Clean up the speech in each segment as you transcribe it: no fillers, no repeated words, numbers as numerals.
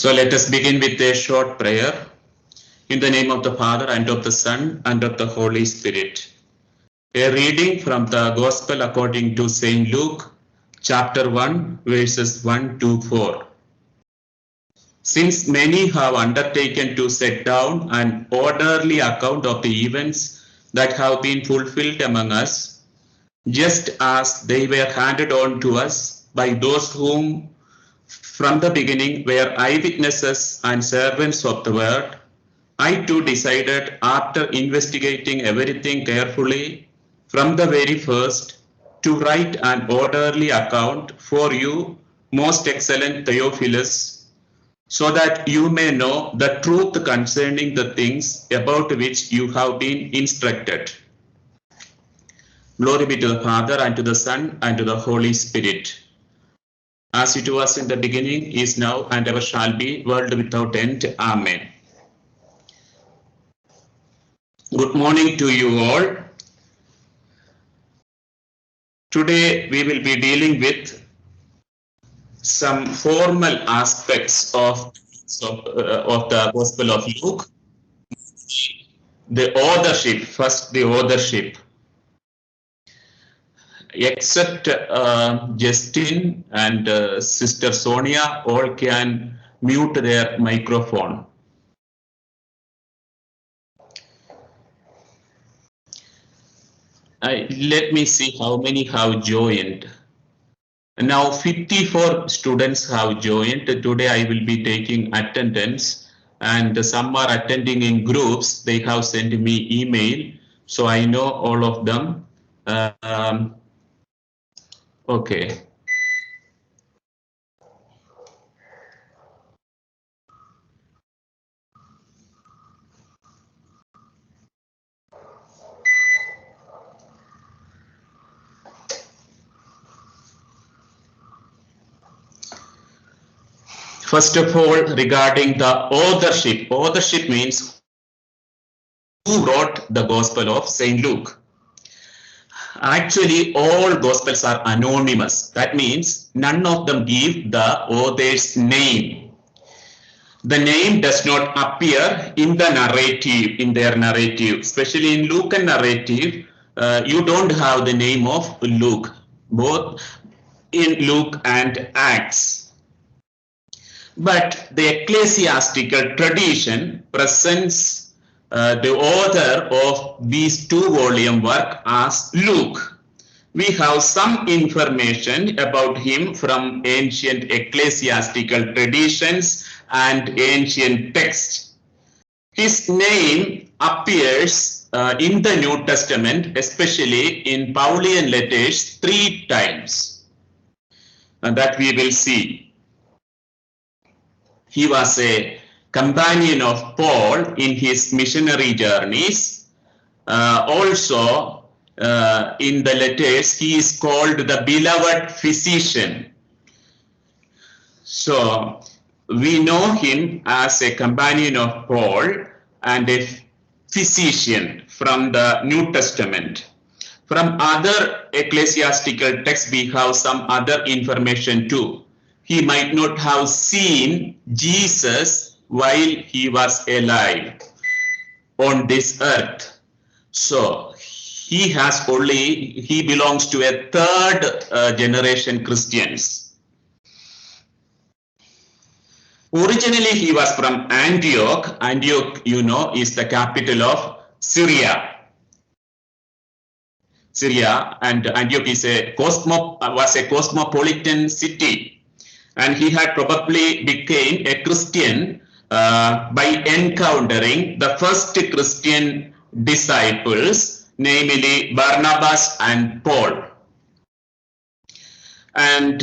So let us begin with a short prayer. In the name of the Father, and of the Son, and of the Holy Spirit. A reading from the Gospel according to St. Luke, chapter 1, verses 1 to 4. Since many have undertaken to set down an orderly account of the events that have been fulfilled among us, just as they were handed on to us by those whom from the beginning were eyewitnesses and servants of the word, I too decided, after investigating everything carefully from the very first, to write an orderly account for you, most excellent Theophilus, so that you may know the truth concerning the things about which you have been instructed. Glory be to the Father, and to the Son, and to the Holy Spirit, as it was in the beginning, is now, and ever shall be, world without end. Amen. Good morning to you all. Today we will be dealing with some formal aspects of the Gospel of Luke. The authorship, first the authorship. Except Justin and Sister Sonia, all can mute their microphone. Let me see how many have joined. Now 54 students have joined. Today I will be taking attendance, and some are attending in groups. They have sent me email, so I know all of them. Okay. First of all, regarding the authorship. Authorship means who wrote the Gospel of St. Luke. Actually, all Gospels are anonymous. That means none of them give the author's name. The name does not appear in the narrative, in their narrative. Especially in Lucan narrative, you don't have the name of Luke, both in Luke and Acts. But the ecclesiastical tradition presents the author of these two-volume work as Luke. We have some information about him from ancient ecclesiastical traditions and ancient texts. His name appears in the New Testament, especially in Pauline letters, 3 times, and that we will see. He was a companion of Paul in his missionary journeys. Also, in the letters, he is called the beloved physician. So, we know him as a companion of Paul and a physician from the New Testament. From other ecclesiastical texts, we have some other information too. He might not have seen Jesus while he was alive on this earth. So he belongs to a third generation Christians. Originally he was from Antioch. Antioch, you know, is the capital of Syria. And Antioch was a cosmopolitan city. And he had probably became a Christian by encountering the first Christian disciples, namely Barnabas and Paul. And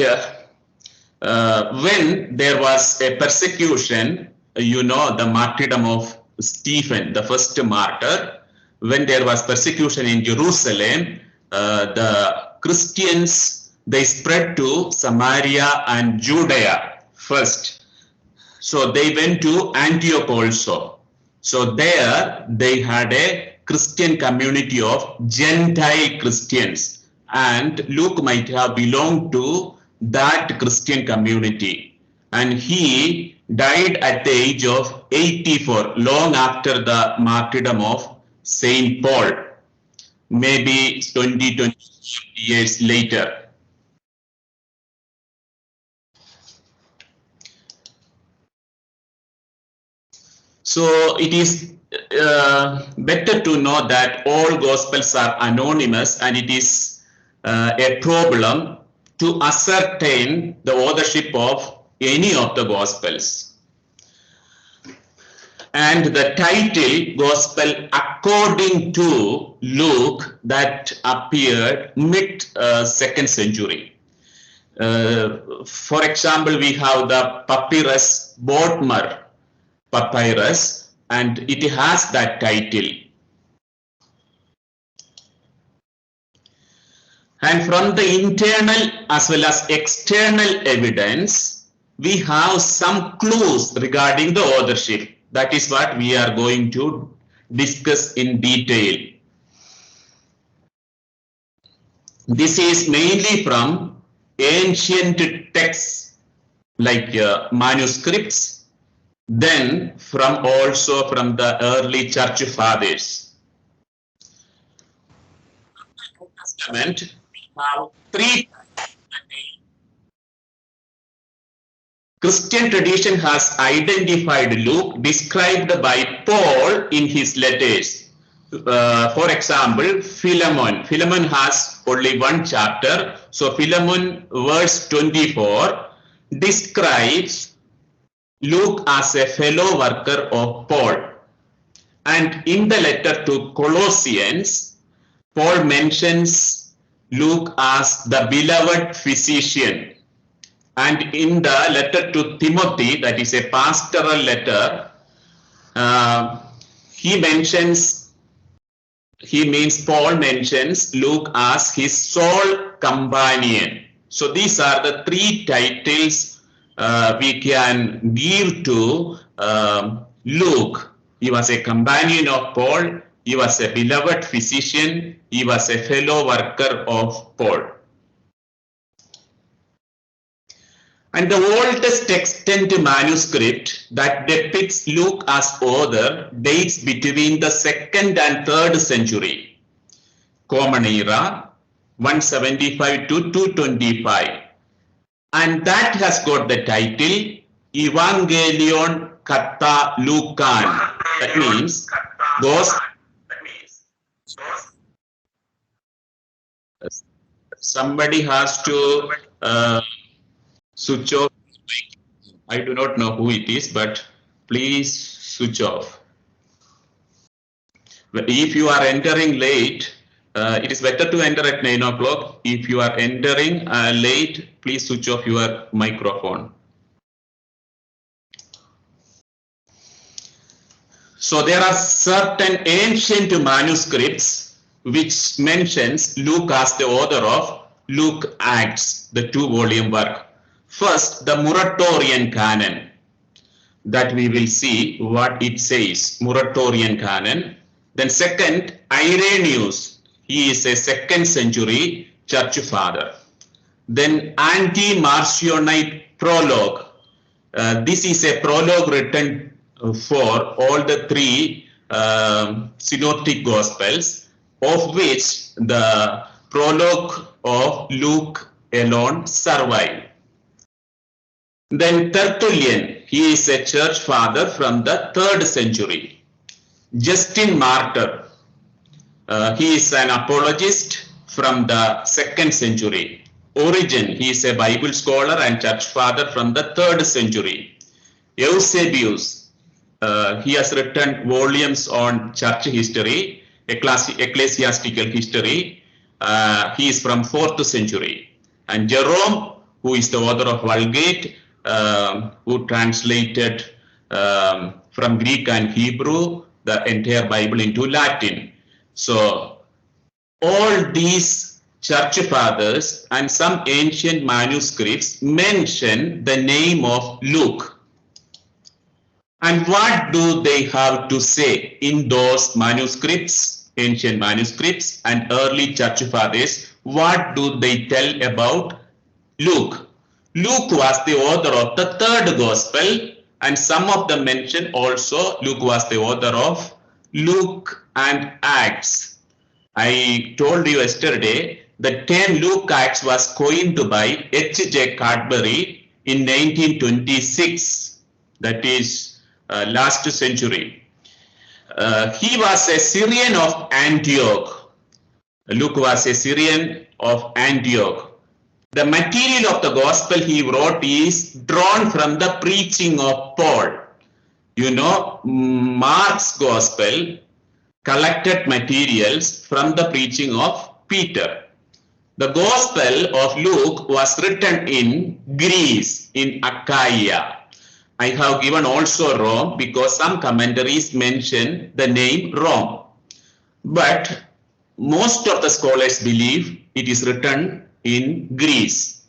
when there was a persecution, you know, the martyrdom of Stephen, the first martyr, when there was persecution in Jerusalem, the Christians, they spread to Samaria and Judea first. So they went to Antioch also. So there they had a Christian community of Gentile Christians, and Luke might have belonged to that Christian community. And he died at the age of 84, long after the martyrdom of Saint Paul, maybe 20 years later. So it is better to know that all gospels are anonymous, and it is a problem to ascertain the authorship of any of the gospels. And the title Gospel according to Luke that appeared mid second century. For example, we have the papyrus Bodmer papyrus, and it has that title. And from the internal as well as external evidence, we have some clues regarding the authorship. That is what we are going to discuss in detail. This is mainly from ancient texts like manuscripts, then also from the early church fathers. Testament, have three. Christian tradition has identified Luke described by Paul in his letters. For example, Philemon. Philemon has only one chapter. So Philemon verse 24 describes Luke as a fellow worker of Paul. And in the letter to Colossians, Paul mentions Luke as the beloved physician. And in the letter to Timothy, that is a pastoral letter, Paul mentions Luke as his sole companion. So these are the three titles we can give to Luke. He was a companion of Paul, he was a beloved physician, he was a fellow worker of Paul. And the oldest extant manuscript that depicts Luke as author dates between the 2nd and 3rd century, Common Era, 175 to 225. And that has got the title Evangelion Kathalukan. That means somebody has to switch off. I do not know who it is, but please switch off. If you are entering late, it is better to enter at 9 o'clock. If you are entering late, please switch off your microphone. So there are certain ancient manuscripts which mentions Luke as the author of Luke Acts, the 2-volume work. First, the Muratorian canon, that we will see what it says, Muratorian canon. Then second, Irenaeus, he is a 2nd century church father. Then Anti-Marcionite prologue. This is a prologue written for all the 3 synoptic gospels, of which the prologue of Luke alone survived. Then Tertullian, he is a church father from the 3rd century. Justin Martyr, he is an apologist from the 2nd century. Origen, he is a Bible scholar and church father from the 3rd century. Eusebius, he has written volumes on church history, ecclesiastical history. He is from 4th century. And Jerome, who is the author of Vulgate, who translated from Greek and Hebrew the entire Bible into Latin. So all these church fathers and some ancient manuscripts mention the name of Luke. And what do they have to say in those manuscripts, ancient manuscripts and early church fathers? What do they tell about Luke? Luke was the author of the 3rd gospel, And some of them mention also Luke was the author of Luke and Acts. I told you yesterday the term Luke Acts was coined by H.J. Cadbury in 1926. That is last century. He was a Syrian of Antioch. Luke was a Syrian of Antioch. The material of the gospel he wrote is drawn from the preaching of Paul. You know, Mark's gospel collected materials from the preaching of Peter. The gospel of Luke was written in Greece, in Achaia. I have given also Rome because some commentaries mention the name Rome. But most of the scholars believe it is written in Greece.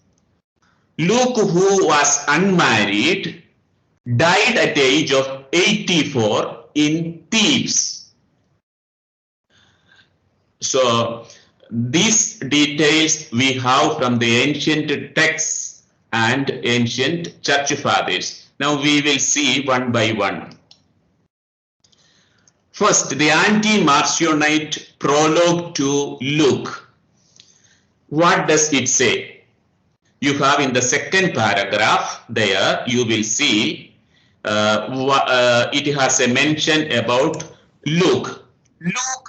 Luke, who was unmarried, died at the age of 84 in Thebes. So these details we have from the ancient texts and ancient church fathers. Now we will see one by one. First, the anti-Marcionite prologue to Luke. What does it say? You have in the second paragraph there, you will see it has a mention about Luke. Luke,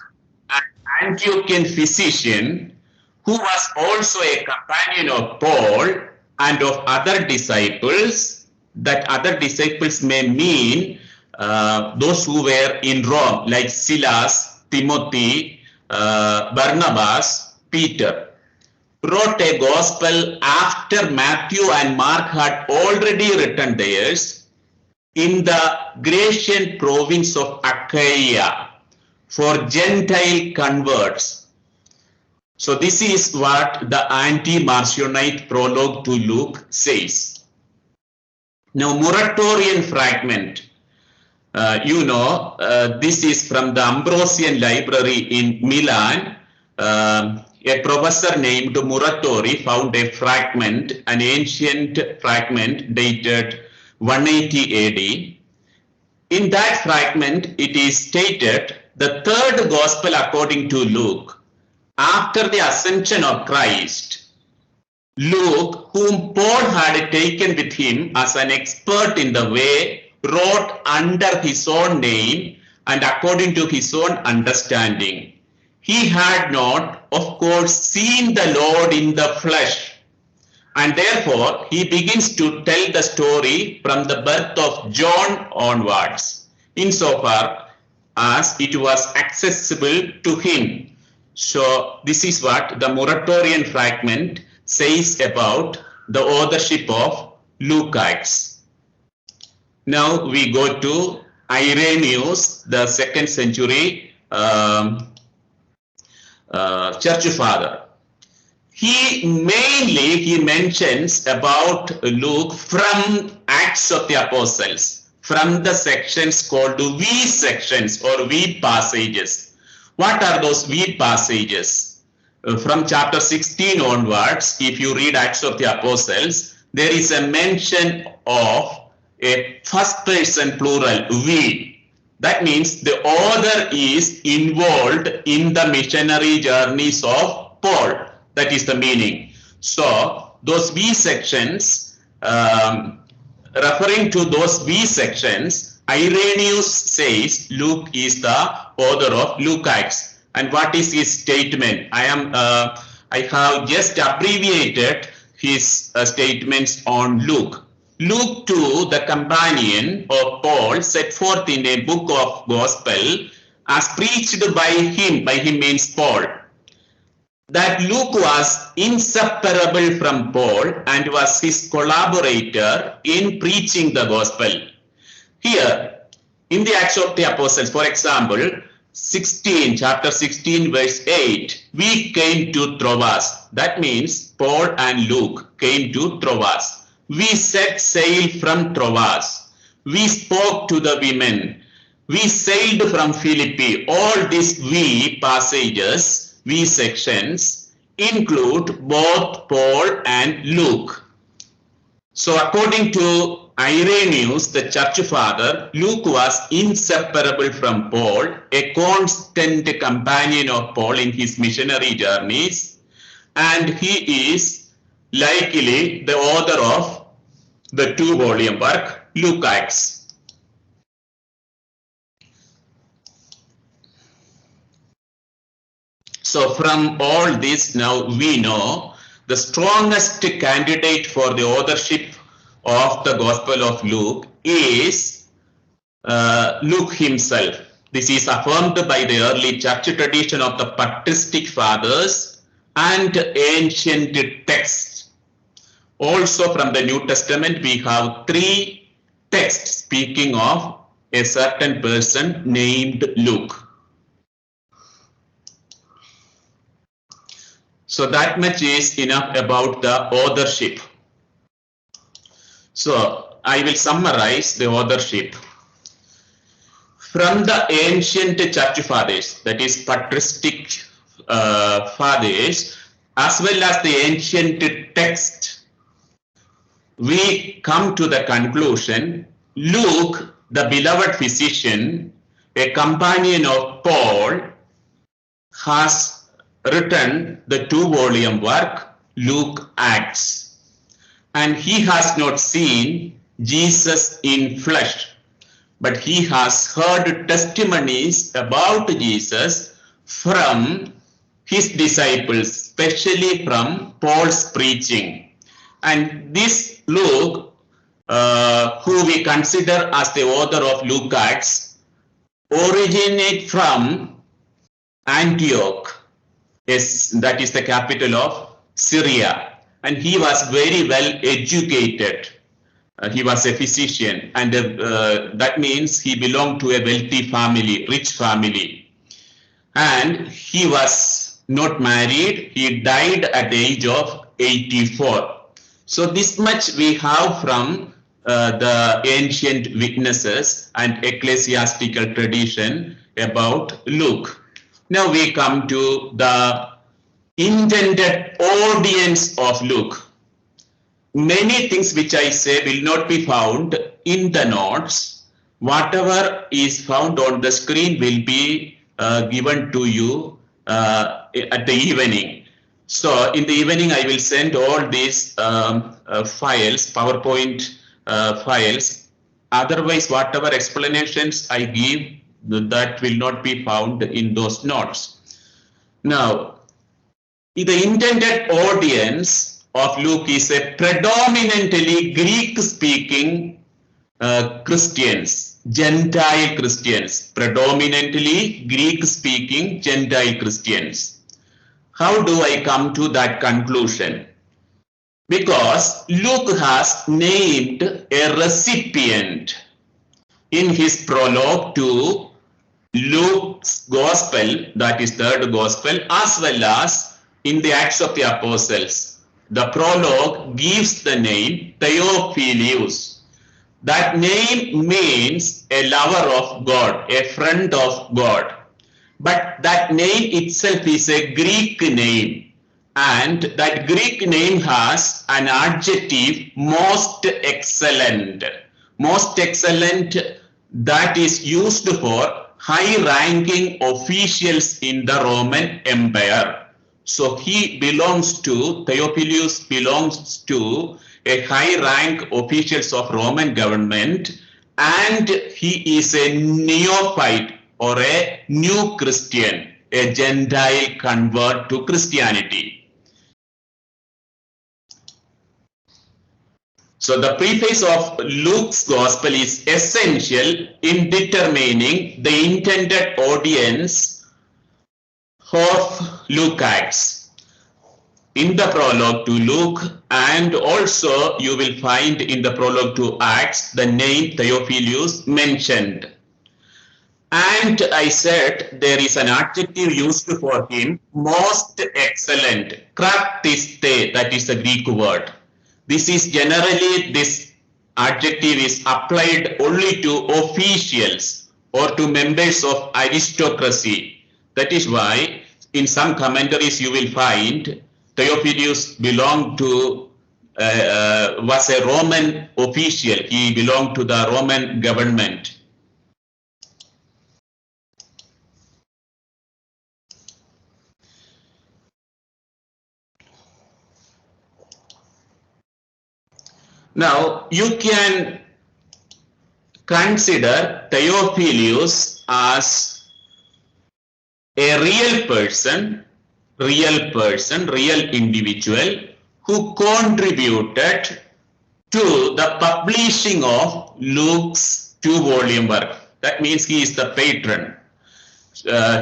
an Antiochian physician who was also a companion of Paul and of other disciples. That other disciples may mean those who were in Rome, like Silas, Timothy, Barnabas, Peter, wrote a gospel after Matthew and Mark had already written theirs in the Grecian province of Achaia for Gentile converts. So this is what the anti-Marcionite prologue to Luke says. Now, Muratorian fragment. This is from the Ambrosian Library in Milan. A professor named Muratori found a fragment, an ancient fragment dated 180 AD. In that fragment, it is stated, the third gospel according to Luke, after the ascension of Christ, Luke, whom Paul had taken with him as an expert in the way, wrote under his own name and according to his own understanding. He had not, of course, seen the Lord in the flesh, and therefore he begins to tell the story from the birth of John onwards, insofar as it was accessible to him. So this is what the Muratorian fragment says about the authorship of Luke Acts. Now we go to Irenaeus, the 2nd century church father. He mentions about Luke from Acts of the Apostles, from the sections called V sections or V passages. What are those V passages? From chapter 16 onwards, if you read Acts of the Apostles, there is a mention of a first person plural, we. That means the author is involved in the missionary journeys of Paul. That is the meaning. So those V sections, referring to those V sections, Irenaeus says Luke is the author of Luke Acts. And what is his statement? I have just abbreviated his statements on Luke. Luke too, the companion of Paul, set forth in a book of gospel as preached by him means Paul, that Luke was inseparable from Paul and was his collaborator in preaching the gospel. Here, in the Acts of the Apostles, for example, chapter 16, verse 8, we came to Troas. That means Paul and Luke came to Troas. We set sail from Troas. We spoke to the women. We sailed from Philippi. All these we passages, we sections, include both Paul and Luke. So according to Irenaeus, the church father, Luke was inseparable from Paul, a constant companion of Paul in his missionary journeys, and he is likely the author of the 2-volume work, Luke Acts. So from all this, now we know the strongest candidate for the authorship of the Gospel of Luke is Luke himself. This is affirmed by the early church tradition of the patristic fathers and ancient texts. Also from the New Testament, we have 3 texts speaking of a certain person named Luke. So that much is enough about the authorship. So I will summarize the authorship. From the ancient church fathers, that is patristic fathers, as well as the ancient text, we come to the conclusion, Luke, the beloved physician, a companion of Paul, has written the 2-volume work, Luke Acts. And he has not seen Jesus in flesh, but he has heard testimonies about Jesus from his disciples, especially from Paul's preaching. And this Luke, who we consider as the author of Luke Acts, originates from Antioch, that is the capital of Syria, and he was very well educated. He was a physician, and that means he belonged to a wealthy family, rich family. And he was not married. He died at the age of 84. So this much we have from the ancient witnesses and ecclesiastical tradition about Luke. Now we come to the intended audience of Luke. Many things which I say will not be found in the notes. Whatever is found on the screen will be given to you at the evening. So in the evening, I will send all these files, PowerPoint files. Otherwise, whatever explanations I give, that will not be found in those notes. Now, the intended audience of Luke is a predominantly Greek-speaking Christians, Gentile Christians, predominantly Greek-speaking Gentile Christians. How do I come to that conclusion? Because Luke has named a recipient in his prologue to Luke's Gospel, that is third Gospel, as well as in the Acts of the Apostles. The prologue gives the name Theophilus. That name means a lover of God, a friend of God. But that name itself is a Greek name, and that Greek name has an adjective, most excellent. Most excellent, that is used for high-ranking officials in the Roman Empire. So he belongs to, Theophilus belongs to a high-rank officials of Roman government, and he is a neophyte or a new Christian, a Gentile convert to Christianity. So the preface of Luke's Gospel is essential in determining the intended audience of Luke Acts. In the prologue to Luke, and also you will find in the prologue to Acts the name Theophilus mentioned. And I said there is an adjective used for him, most excellent, kraktiste, that is a Greek word. This is generally, this adjective is applied only to officials or to members of aristocracy. That is why in some commentaries you will find Theophilus belonged to was a Roman official. He belonged to the Roman government. Now, you can consider Theophilus as a real person, real individual who contributed to the publishing of Luke's 2-volume work. That means he is the patron.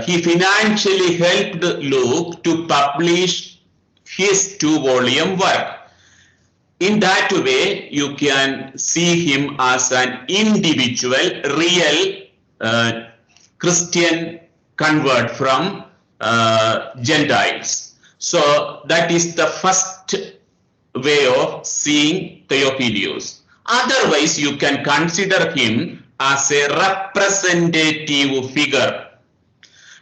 He financially helped Luke to publish his 2-volume work. In that way, you can see him as an individual, real Christian convert from Gentiles. So that is the first way of seeing Theophilus. Otherwise, you can consider him as a representative figure.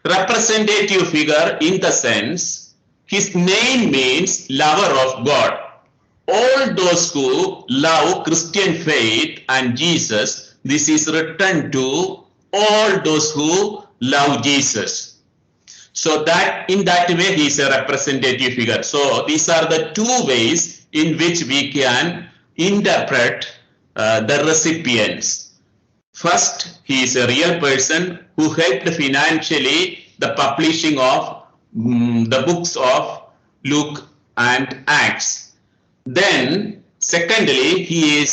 Representative figure in the sense, his name means lover of God. All those who love Christian faith and Jesus, this is written to all those who love Jesus. So that in that way he is a representative figure. So these are the two ways in which we can interpret the recipients. First, he is a real person who helped financially the publishing of the books of Luke and Acts. Then, secondly, he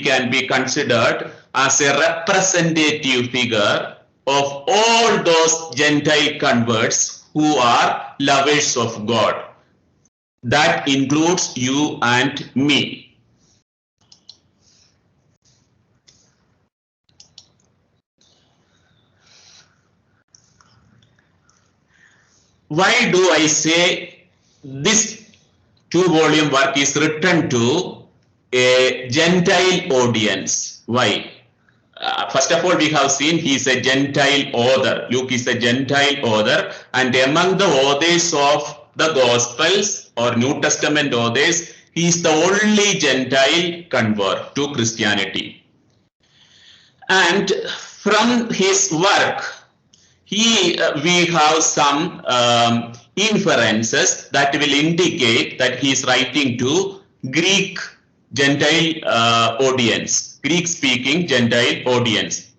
can be considered as a representative figure of all those Gentile converts who are lovers of God. That includes you and me. Why do I say this 2-volume work is written to a Gentile audience? Why? First of all, we have seen he is a Gentile author. Luke is a Gentile author, and among the authors of the Gospels or New Testament authors, he is the only Gentile convert to Christianity. And from his work, we have some inferences that will indicate that he is writing to Greek Gentile audience, Greek-speaking Gentile audience.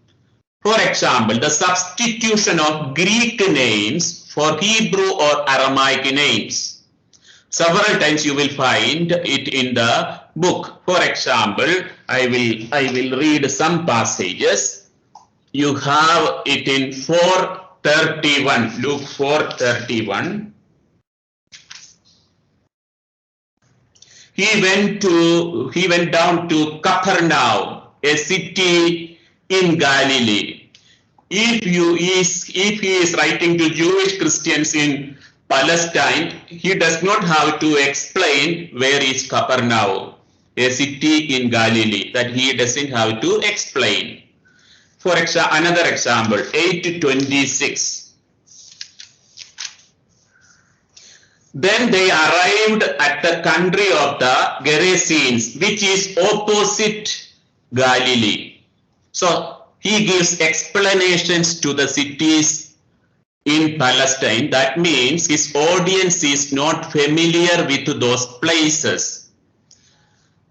For example, the substitution of Greek names for Hebrew or Aramaic names. Several times you will find it in the book. For example, I will read some passages. You have it in 4:31, Luke 4:31. He went down to Capernaum, a city in Galilee. If he is writing to Jewish Christians in Palestine, he does not have to explain where is Capernaum, a city in Galilee, that he doesn't have to explain. For example, another example, 8:26. Then they arrived at the country of the Gerasenes, which is opposite Galilee. So he gives explanations to the cities in Palestine. That means his audience is not familiar with those places.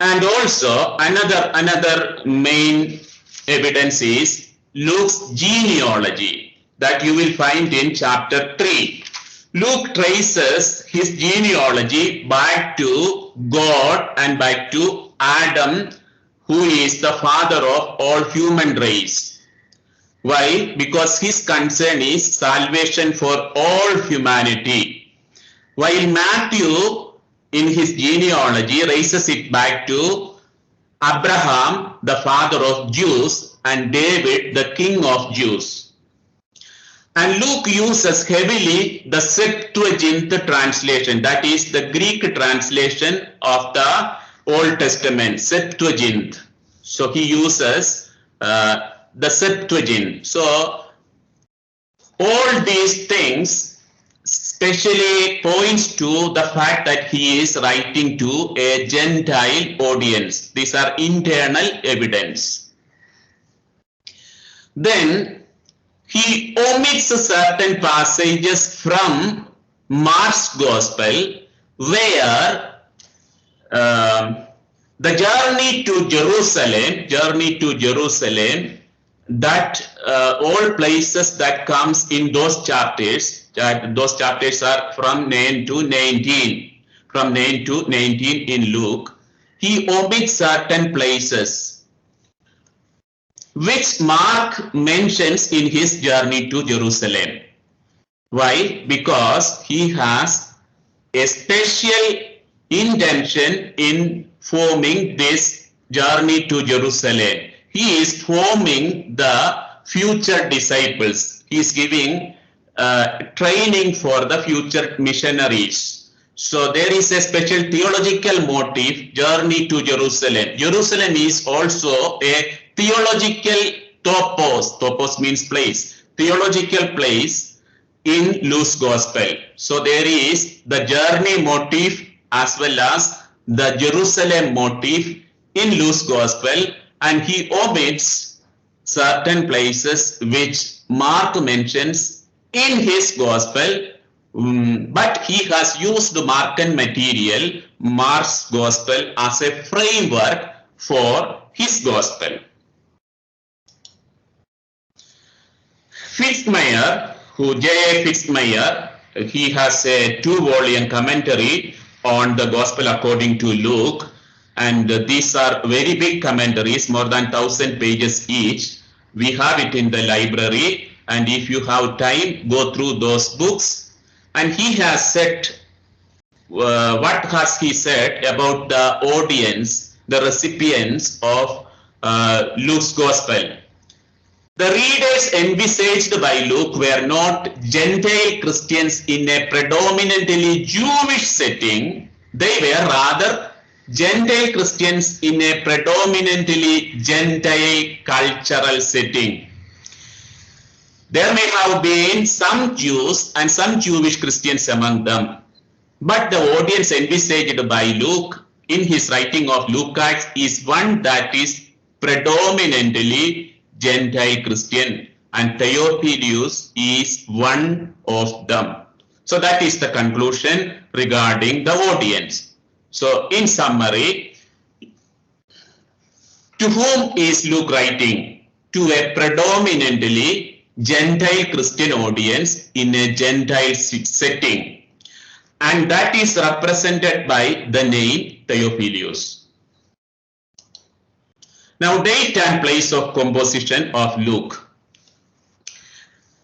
And also another main evidence is Luke's genealogy that you will find in chapter 3. Luke traces his genealogy back to God and back to Adam, who is the father of all human race. Why? Because his concern is salvation for all humanity. While Matthew, in his genealogy, races it back to Abraham, the father of Jews, and David, the king of Jews. And Luke uses heavily the Septuagint translation, that is the Greek translation of the Old Testament, Septuagint. So he uses the Septuagint. So all these things especially points to the fact that he is writing to a Gentile audience. These are internal evidence. Then he omits certain passages from Mark's Gospel where the journey to Jerusalem, that all places that comes in those chapters, those chapters are from 9 to 19, in Luke. He omits certain places which Mark mentions in his journey to Jerusalem. Why? Because he has a special intention in forming this journey to Jerusalem. He is forming the future disciples. He is giving training for the future missionaries. So there is a special theological motive, journey to Jerusalem. Jerusalem is also a theological topos. Topos means place. Theological place in Luke's Gospel. So there is the journey motive as well as the Jerusalem motive in Luke's Gospel, and he omits certain places which Mark mentions in his Gospel, but he has used Markan material, Mark's Gospel, as a framework for his Gospel. Fitzmyer, J.A. Fitzmyer, he has a 2-volume commentary on the Gospel according to Luke, and these are very big commentaries, more than 1,000 pages each. We have it in the library, and if you have time, go through those books. And he has said, what has he said about the audience, the recipients of Luke's Gospel? The readers envisaged by Luke were not Gentile Christians in a predominantly Jewish setting. They were rather Gentile Christians in a predominantly Gentile cultural setting. There may have been some Jews and some Jewish Christians among them, but the audience envisaged by Luke in his writing of Luke Acts is one that is predominantly Gentile Christian, and Theophilus is one of them. So that is the conclusion regarding the audience. So in summary, to whom is Luke writing? To a predominantly Gentile Christian audience in a Gentile setting, and that is represented by the name Theophilus. Now, date and place of composition of Luke.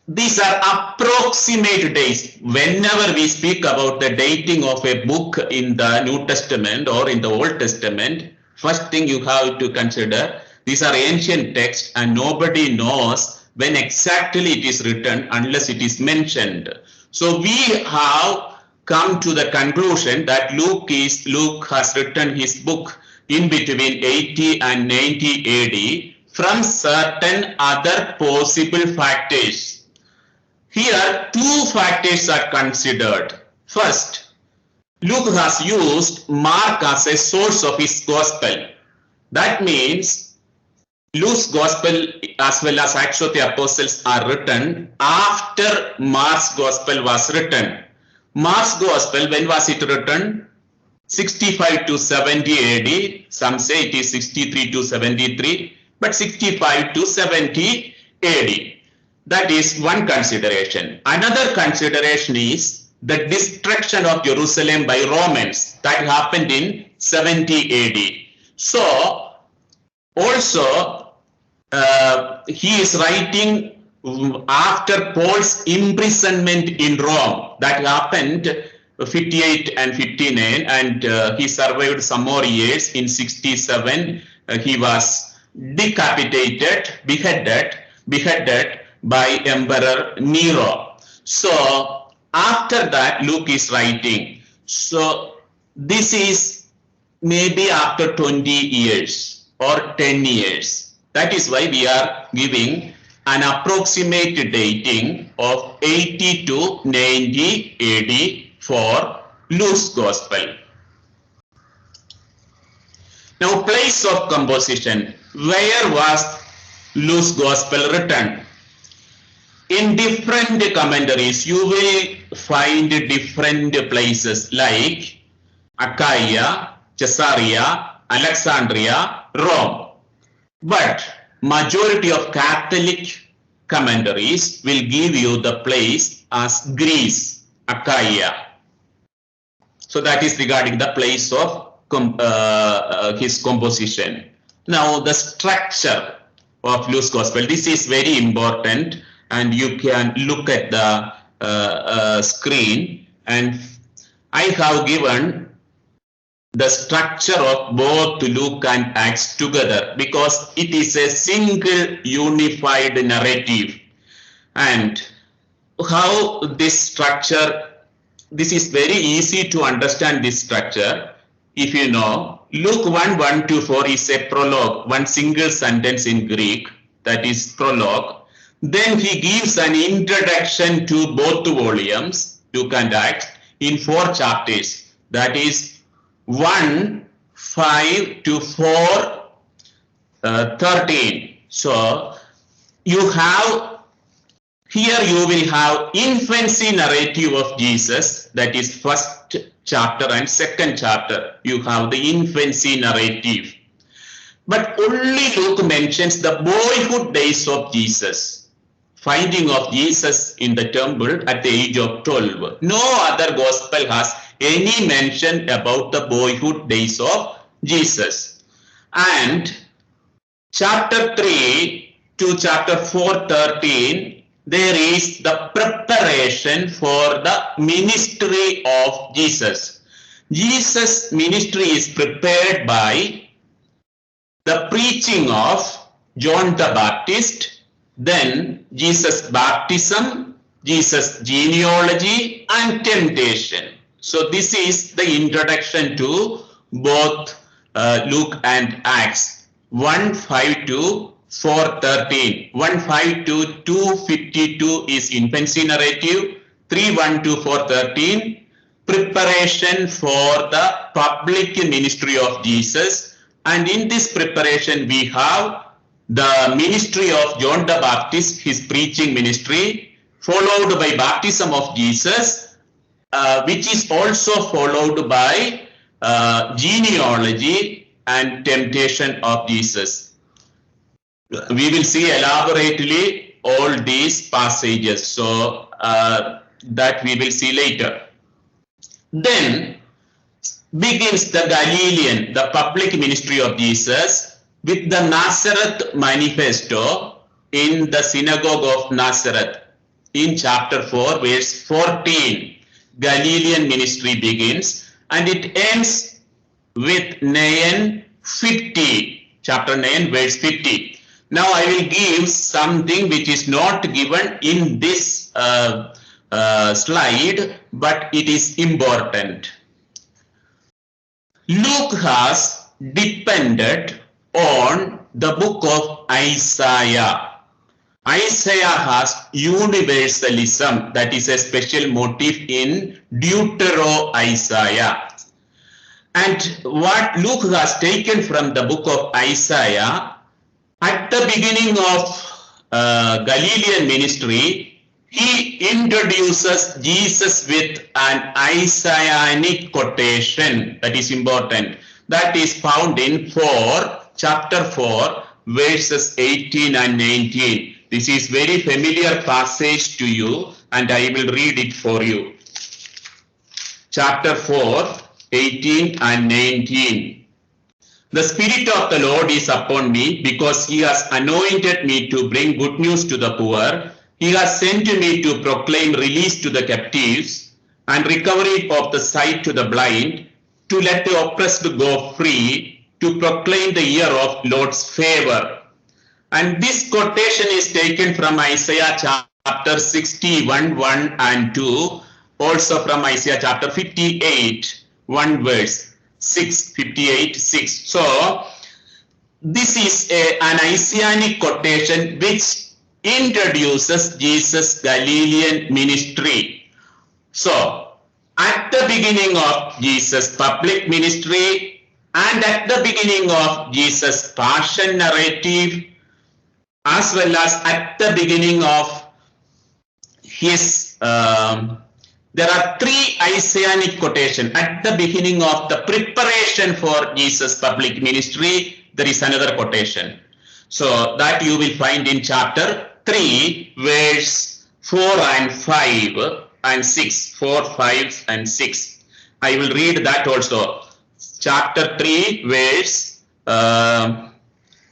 These are approximate dates. Whenever we speak about the dating of a book in the New Testament or in the Old Testament, first thing you have to consider, these are ancient texts and nobody knows when exactly it is written unless it is mentioned. So we have come to the conclusion that Luke has written his book in between 80 and 90 AD from certain other possible factors. Here, 2 factors are considered. First, Luke has used Mark as a source of his Gospel. That means Luke's Gospel as well as Acts of the Apostles are written after Mark's Gospel was written. Mark's Gospel, when was it written? 65 to 70 AD, some say it is 63 to 73, but 65 to 70 AD. That is one consideration. Another consideration is the destruction of Jerusalem by Romans that happened in 70 AD. So, also, he is writing after Paul's imprisonment in Rome that happened 58 and 59, and he survived some more years. In 67 he was decapitated, beheaded by Emperor Nero. So after that Luke is writing. So this is maybe after 20 years or 10 years. That is why we are giving an approximate dating of 80 to 90 AD for Luke's Gospel. Now, place of composition. Where was Luke's Gospel written? In different commentaries, you will find different places like Achaia, Caesarea, Alexandria, Rome. But majority of Catholic commentaries will give you the place as Greece, Achaia. So that is regarding the place of his composition. Now the structure of Luke's Gospel. This is very important, and you can look at the screen, and I have given the structure of both Luke and Acts together because it is a single unified narrative. And how this structure, this is very easy to understand this structure. If you know, Luke 1:1-4 is a prologue, one single sentence in Greek, that is prologue. Then he gives an introduction to both volumes, Luke and Acts, in 4 chapters. That is 1:5-4:13. So you have here, you will have infancy narrative of Jesus, that is first chapter and second chapter. You have the infancy narrative. But only Luke mentions the boyhood days of Jesus, finding of Jesus in the temple at the age of 12. No other gospel has any mention about the boyhood days of Jesus. And chapter 3 to chapter 4:13, there is the preparation for the ministry of Jesus. Jesus' ministry is prepared by the preaching of John the Baptist, then Jesus' baptism, Jesus' genealogy, and temptation. So this is the introduction to both Luke and Acts. 1:5-4:13. 1:5-2:52 is infancy narrative. 3:1-4:13, preparation for the public ministry of Jesus. And in this preparation, we have the ministry of John the Baptist, his preaching ministry, followed by baptism of Jesus, which is also followed by genealogy and temptation of Jesus. We will see elaborately all these passages, so that we will see later. Then begins the Galilean, the public ministry of Jesus, with the Nazareth manifesto in the synagogue of Nazareth. In chapter 4, verse 14, Galilean ministry begins, and it ends with 9:50, chapter 9, verse 50. Now I will give something which is not given in this slide, but it is important. Luke has depended on the book of Isaiah. Isaiah has universalism, that is a special motif in Deutero-Isaiah. And what Luke has taken from the book of Isaiah, at the beginning of Galilean ministry, he introduces Jesus with an Isaianic quotation that is important. That is found in chapter 4, verses 18 and 19. This is very familiar passage to you, and I will read it for you. Chapter 4, 18 and 19. The Spirit of the Lord is upon me, because he has anointed me to bring good news to the poor. He has sent me to proclaim release to the captives and recovery of the sight to the blind, to let the oppressed go free, to proclaim the year of Lord's favor. And this quotation is taken from Isaiah chapter 61, 1 and 2, also from Isaiah chapter 58, 1 verse 6, 58, 6. So this is an Isaianic quotation which introduces Jesus' Galilean ministry. So, at the beginning of Jesus' public ministry and at the beginning of Jesus' passion narrative, as well as at the beginning of his, there are three Isaianic quotations. At the beginning of the preparation for Jesus' public ministry, there is another quotation. So that you will find in chapter 3, verse 4 and 5 and 6. 4, 5 and 6. I will read that also. Chapter 3, verse 4,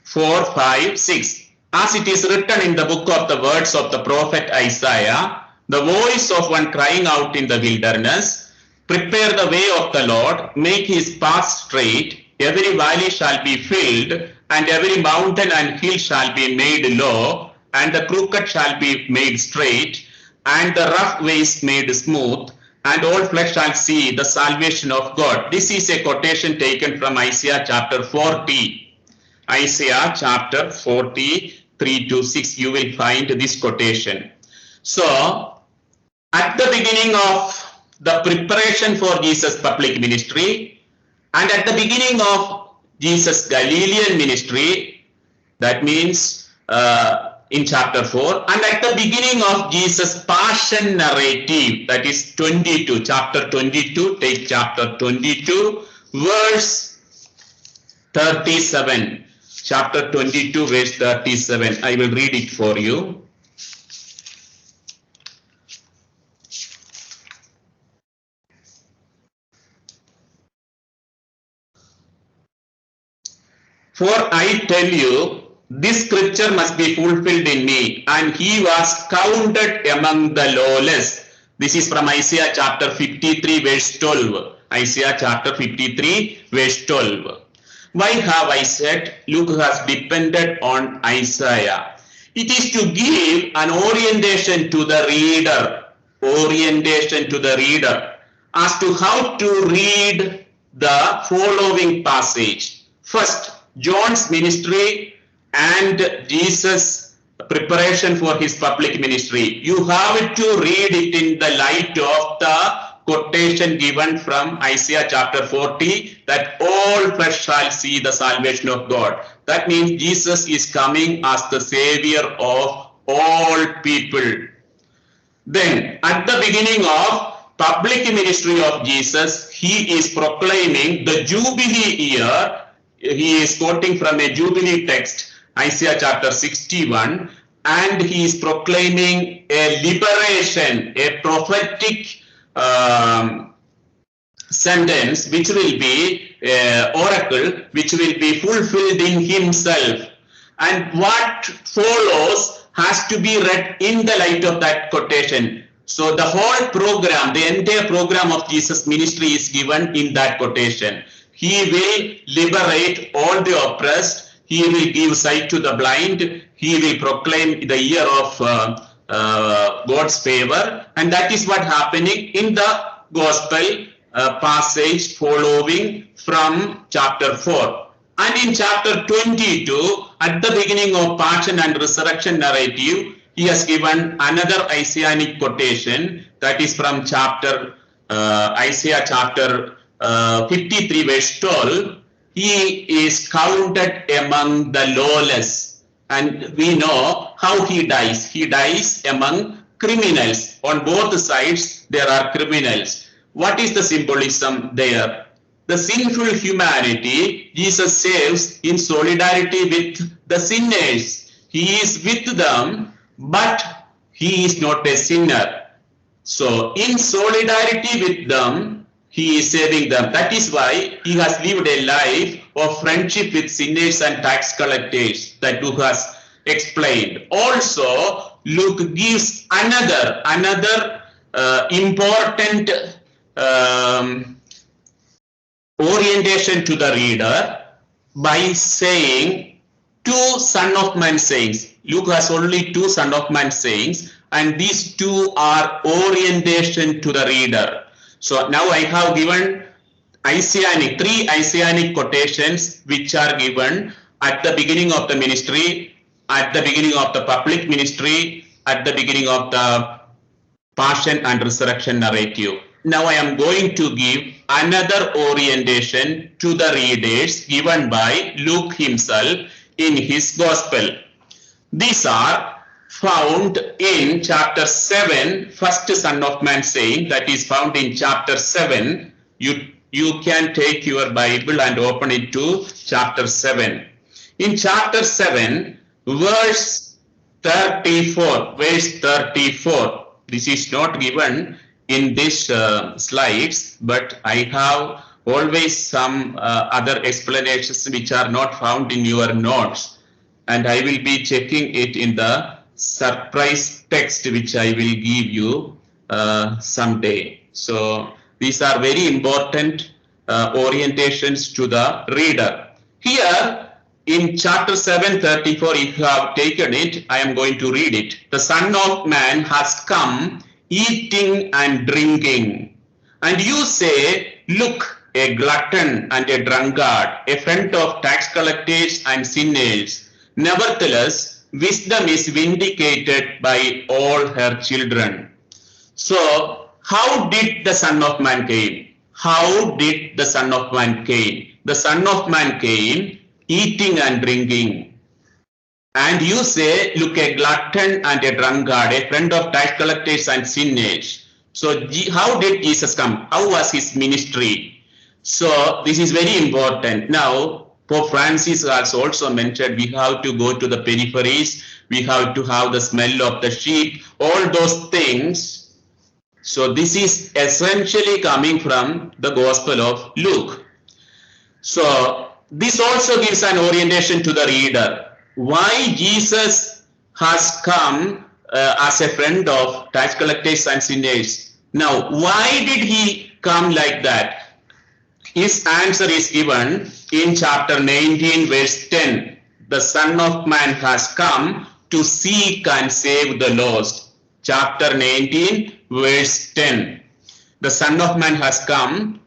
5, 6. As it is written in the book of the words of the prophet Isaiah, the voice of one crying out in the wilderness, prepare the way of the Lord, make his path straight, every valley shall be filled, and every mountain and hill shall be made low, and the crooked shall be made straight, and the rough ways made smooth, and all flesh shall see the salvation of God. This is a quotation taken from Isaiah chapter 40. Isaiah chapter 40, 3 to 6, you will find this quotation. So, at the beginning of the preparation for Jesus' public ministry and at the beginning of Jesus' Galilean ministry, that means in chapter 4, and at the beginning of Jesus' passion narrative, that is 22, chapter 22, take chapter 22, verse 37. Chapter 22, verse 37. I will read it for you. For I tell you, this scripture must be fulfilled in me, and he was counted among the lawless. This is from Isaiah chapter 53, verse 12. Isaiah chapter 53, verse 12. Why have I said Luke has depended on Isaiah? It is to give an orientation to the reader, as to how to read the following passage. First, John's ministry and Jesus' preparation for his public ministry. You have to read it in the light of the quotation given from Isaiah chapter 40, that all flesh shall see the salvation of God. That means Jesus is coming as the savior of all people. Then at the beginning of public ministry of Jesus, he is proclaiming the Jubilee year. He is quoting from a Jubilee text, Isaiah chapter 61, and he is proclaiming a liberation, a prophetic sentence which will be oracle, which will be fulfilled in himself. And what follows has to be read in the light of that quotation. So the whole program, the entire program of Jesus' ministry is given in that quotation. He will liberate all the oppressed. He will give sight to the blind. He will proclaim the year of God's favor, and that is what happening in the gospel passage following from chapter 4. And in chapter 22, at the beginning of passion and resurrection narrative, he has given another Isaianic quotation, that is from chapter Isaiah chapter 53 verse 12. He is counted among the lawless. And we know how he dies. He dies among criminals. On both sides, there are criminals. What is the symbolism there? The sinful humanity, Jesus saves in solidarity with the sinners. He is with them, but he is not a sinner. So, in solidarity with them, he is saving them. That is why he has lived a life of friendship with sinners and tax collectors, that Luke has explained. Also, Luke gives another important orientation to the reader by saying two Son of Man sayings. Luke has only two Son of Man sayings, and these two are orientation to the reader. So now I have given three Isaianic quotations which are given at the beginning of the ministry, at the beginning of the public ministry, at the beginning of the Passion and Resurrection narrative. Now I am going to give another orientation to the readers given by Luke himself in his Gospel. These are found in chapter 7, first Son of Man saying, that is found in chapter 7. You can take your Bible and open it to chapter 7. In chapter 7, verse 34, this is not given in these slides, but I have always some other explanations which are not found in your notes, and I will be checking it in the surprise text which I will give you someday. So these are very important orientations to the reader. Here in chapter 7:34, if you have taken it, I am going to read it. The Son of Man has come eating and drinking, and you say, look, a glutton and a drunkard, a friend of tax collectors and sinners. Nevertheless, wisdom is vindicated by all her children. So, how did the Son of Man came? How did the Son of Man came? The Son of Man came eating and drinking. And you say, look, a glutton and a drunkard, a friend of tax collectors and sinners. So how did Jesus come? How was his ministry? So this is very important. Now, Pope Francis has also mentioned we have to go to the peripheries, we have to have the smell of the sheep, all those things. So this is essentially coming from the Gospel of Luke. So this also gives an orientation to the reader. Why Jesus has come as a friend of tax collectors and sinners. Now, why did he come like that? His answer is given in chapter 19, verse 10. The Son of Man has come to seek and save the lost. Chapter 19, verse 10. The Son of Man has come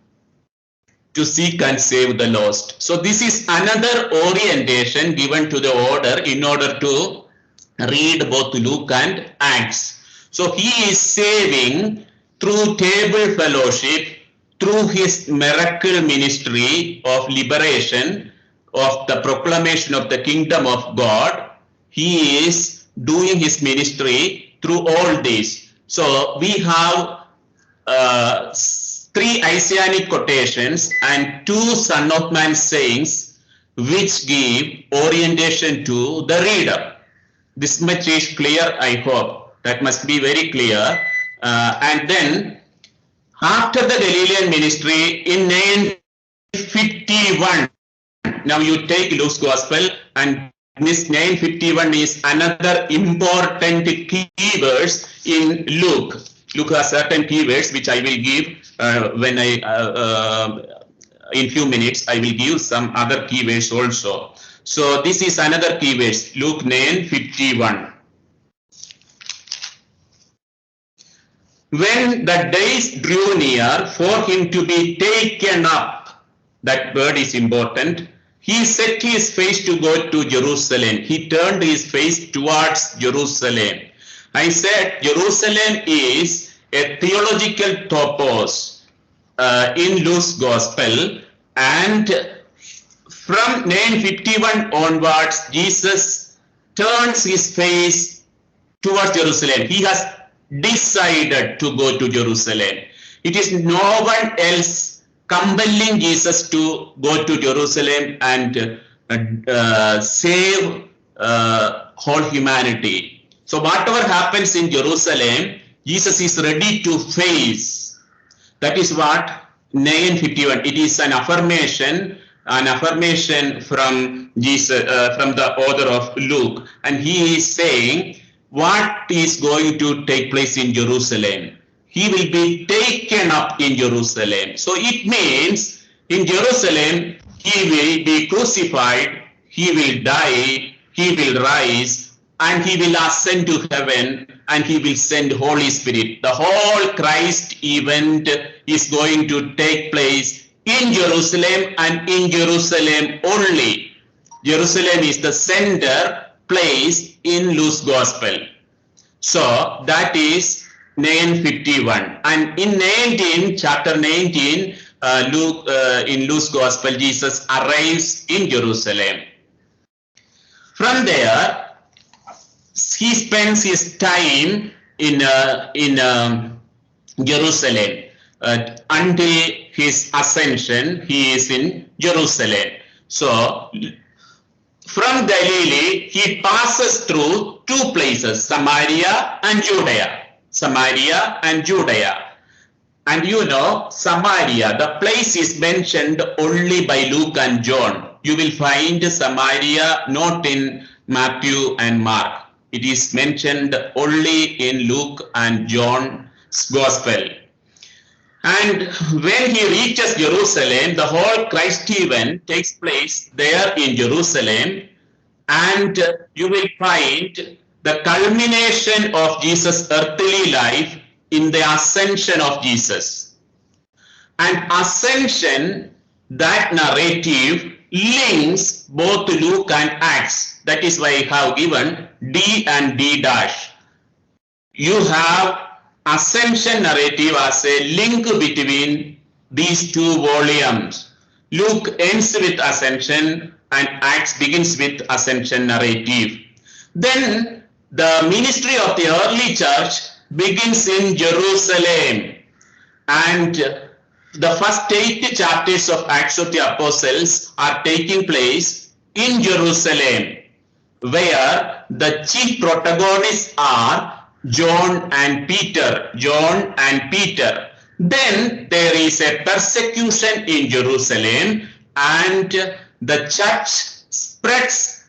to seek and save the lost. So this is another orientation given to the order in order to read both Luke and Acts. So he is saving through table fellowship, through his miracle ministry of liberation, of the proclamation of the kingdom of God. He is doing his ministry through all this. So we have 3 Isaianic quotations and 2 Son of Man sayings which give orientation to the reader. This much is clear, I hope. That must be very clear. And then after the Galilean ministry in 951, now you take Luke's Gospel, and this 951 is another important keywords in Luke. Luke has certain keywords which I will give when in few minutes I will give some other keywords also. So this is another keywords, Luke 9:51. When the days drew near for him to be taken up, that word is important, he set his face to go to Jerusalem. He turned his face towards Jerusalem. I said Jerusalem is a theological topos in Luke's Gospel, and from 9:51 onwards, Jesus turns his face towards Jerusalem. He has decided to go to Jerusalem. It is no one else compelling Jesus to go to Jerusalem and save whole humanity. So whatever happens in Jerusalem, Jesus is ready to face. That is what 9:51. It is an affirmation from Jesus, from the author of Luke, and he is saying what is going to take place in Jerusalem. He will be taken up in Jerusalem. So it means in Jerusalem he will be crucified, he will die, he will rise, and he will ascend to heaven, and he will send Holy Spirit. The whole Christ event is going to take place in Jerusalem and in Jerusalem only. Jerusalem is the center place in Luke's Gospel. So that is 9:51. And in 19, chapter 19, in Luke's Gospel, Jesus arrives in Jerusalem. From there, he spends his time in Jerusalem until his ascension. He is in Jerusalem. So from Galilee, he passes through two places, Samaria and Judea. Samaria and Judea. And you know, Samaria, the place is mentioned only by Luke and John. You will find Samaria not in Matthew and Mark. It is mentioned only in Luke and John's Gospel. And when he reaches Jerusalem, the whole Christ event takes place there in Jerusalem, and you will find the culmination of Jesus' earthly life in the ascension of Jesus. And ascension, that narrative links both Luke and Acts. That is why I have given D and D dash. You have ascension narrative as a link between these two volumes. Luke ends with ascension and Acts begins with ascension narrative. Then the ministry of the early church begins in Jerusalem, and the first 8 chapters of Acts of the Apostles are taking place in Jerusalem, where the chief protagonists are John and Peter. John and Peter. Then there is a persecution in Jerusalem, and the church spreads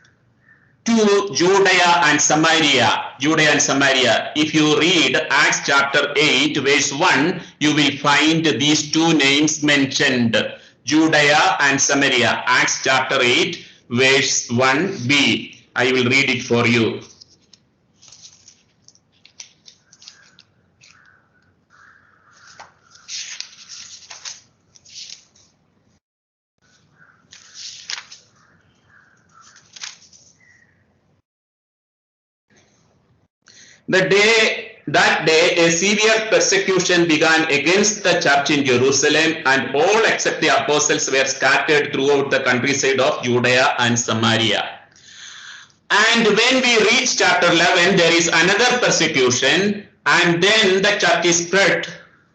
to Judea and Samaria. Judea and Samaria. If you read Acts chapter 8 verse 1, you will find these two names mentioned, Judea and Samaria. Acts chapter 8 verse 1b. I will read it for you. That day, a severe persecution began against the church in Jerusalem, and all except the apostles were scattered throughout the countryside of Judea and Samaria. And when we reach chapter 11, there is another persecution, and then the church is spread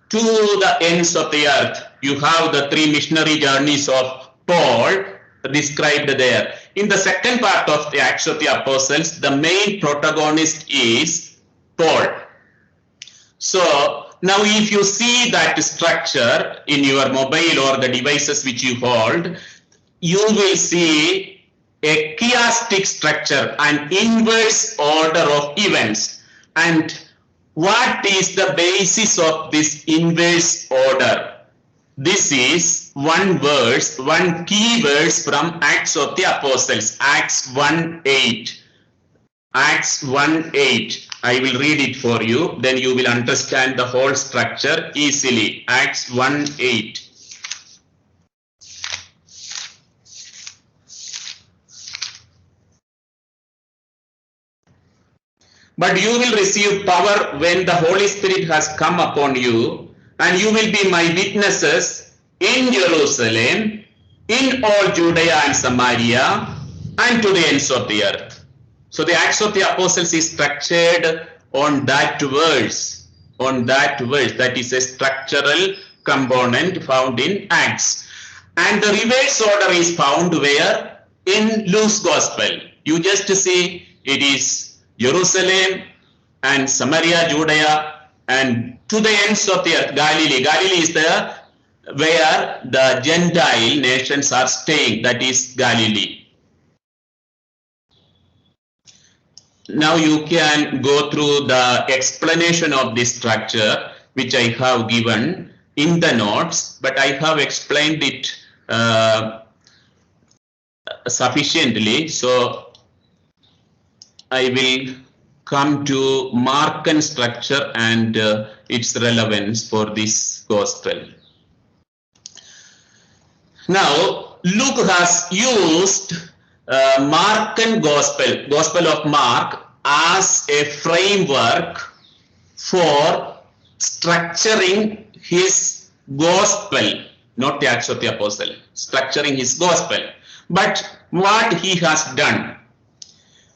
to the ends of the earth. You have the 3 missionary journeys of Paul described there. In the second part of the Acts of the Apostles, the main protagonist is Paul. So now if you see that structure in your mobile or the devices which you hold, you will see a chiastic structure, an inverse order of events. And what is the basis of this inverse order? This is one verse, one key verse from Acts of the Apostles, Acts 1:8. Acts 1:8. I will read it for you, then you will understand the whole structure easily. Acts 1:8. But you will receive power when the Holy Spirit has come upon you, and you will be my witnesses in Jerusalem, in all Judea and Samaria, and to the ends of the earth. So the Acts of the Apostles is structured on that verse, that is a structural component found in Acts. And the reverse order is found where? In Luke's Gospel. You just see it is Jerusalem and Samaria, Judea, and to the ends of the earth, Galilee. Galilee is where the Gentile nations are staying, that is Galilee. Now you can go through the explanation of this structure, which I have given in the notes, but I have explained it sufficiently. So I will come to Markan structure and its relevance for this gospel. Now, Luke has used Markan Gospel of Mark as a framework for structuring his gospel, not the Acts of the Apostle, structuring his gospel. But what he has done,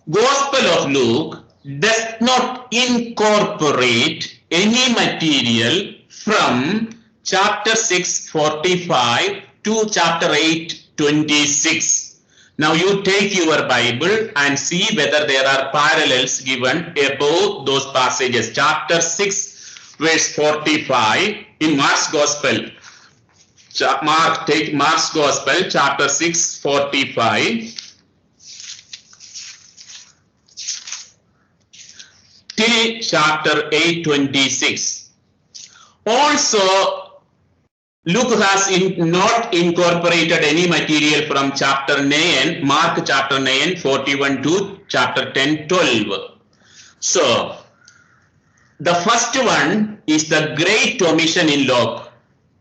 Gospel of Luke does not incorporate any material from chapter 6:45 to chapter 8:26. Now you take your Bible and see whether there are parallels given above those passages. Chapter 6 verse 45 in Mark's Gospel. Take Mark's Gospel, chapter 6:45 till chapter 8:26. Also, Luke has not incorporated any material from chapter 9, Mark chapter 9, 41 to chapter 10, 12. So, the first one is the great omission in Luke.